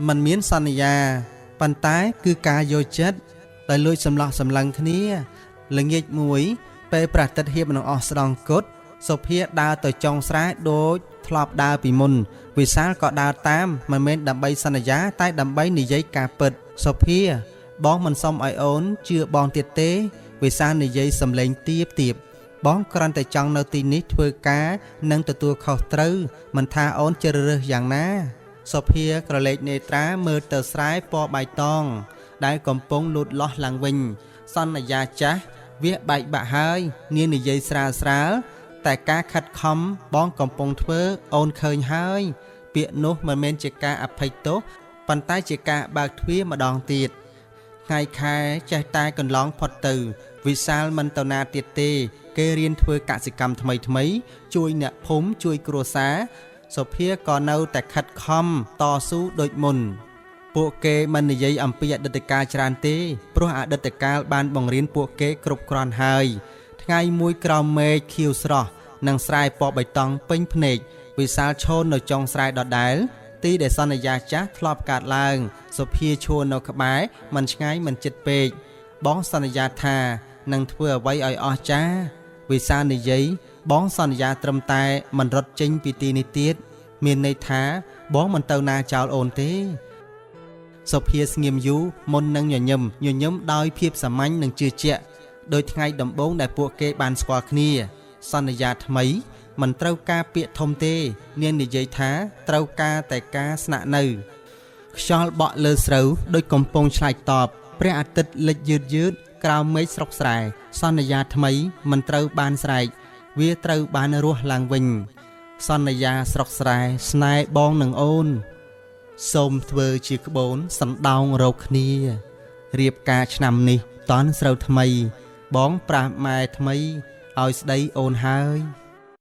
មិនមានសន្យាប៉ុន្តែគឺការយកចិត្តដោយលួចសម្លោះសម្លឹងគ្នាល្ងាចមួយពេលព្រះអាទិត្យហៀបនឹងអស់ស្ដង់គត់សុភាដើរទៅចុងស្រែដូចធ្លាប់ដើរពីមុនវិសាលក៏ដើរតាមមិនមែនដើម្បីសន្យាតែដើម្បីនិយាយការពិតសុភាបងមិនសុំឲ្យអូនជឿបងទៀតទេវិសាលនិយាយសំឡេងទាបបងគ្រាន់តែចង់នៅទីនេះធ្វើការនិងទទួលខុសត្រូវមិនថាអូនជ្រើសរើសយ៉ាងណាសុភាក្រឡេកនេត្រាមើលទៅស្រែពណ៌បៃតងដែលកំពុងលូតលាស់ឡើងវិញសន្យាចាស់វាបែកបាក់ហើយនាងនិយាយស្រាលតែការខិតខំបងកំពុងធ្វើអូនឃើញហើយពាក្យនោះមិនមែនជាការអភ័យទោសប៉ុន្តែជាការបើកទ្វារម្ដងទៀតថ្ងៃខែចេះតែកន្លងផុតទៅវិសាលមិនទៅណាទៀតទេគេរៀនធ្វើកសិកម្មថ្មីជួយអ្នកភូមិជួយគ្រួសារសុភាក៏នៅតែខិតខំតស៊ូដូចមុនពួកគេមិននិយាយអំពីអតីតកាលច្រើនទេព្រោះអតីតកាលបានបង្រៀនពួកគេគ្រប់គ្រាន់ហើយថ្ងៃមួយក្រោមមេឃខៀវស្រស់និងស្រែពណ៌បៃតងពេញភ្នែកវិសាលឈរនៅចុងស្រែដដែលទីដែលសន្យាចាស់ធ្លាប់កើតឡើងសុភាឈរនៅក្បែរមិនឆ្ងាយមិនជិតពេកបងសន្យាថានឹងធ្វើអ្វីឲ្យអស្ចារ្យវិសាលនិយាយបងសន្យាត្រឹមតែមិនរត់ចេញពីទីនេះទៀតមានន័យថាបងមិនទៅណាចោលអូនទេសុភាស្ងៀមយូរមុននឹងញញឹមដោយភាពសាមញ្ញនិងជឿជាក់ដោយថ្ងៃដំបូងដែលពួកគេបានស្គាល់គ្នាសន្យាថ្មីមិនត្រូវការពាក្យធំទេនាងនិយាយថាត្រូវការតែការស្នាក់នៅខ្យល់បក់លើស្រូវដូចកំពុងឆ្លើយតបព្រះអាទិត្យលិចយឺតក្រោមមេឃស្រុកស្រែសន្យាថ្មីមិនត្រូវបានស្រែកវាត្រូវបានរស់ឡើងវិញសន្យាស្រុកស្រែស្នេហ៍បងនឹងអូនសូមធ្វើជាក្បូនសណ្ដោងរកគ្នារៀបការឆ្នាំនេះតន់ស្រូវថ្មីបងប្រាស់ម៉ែថ្មីឲ្យស្ដីអូនហើយ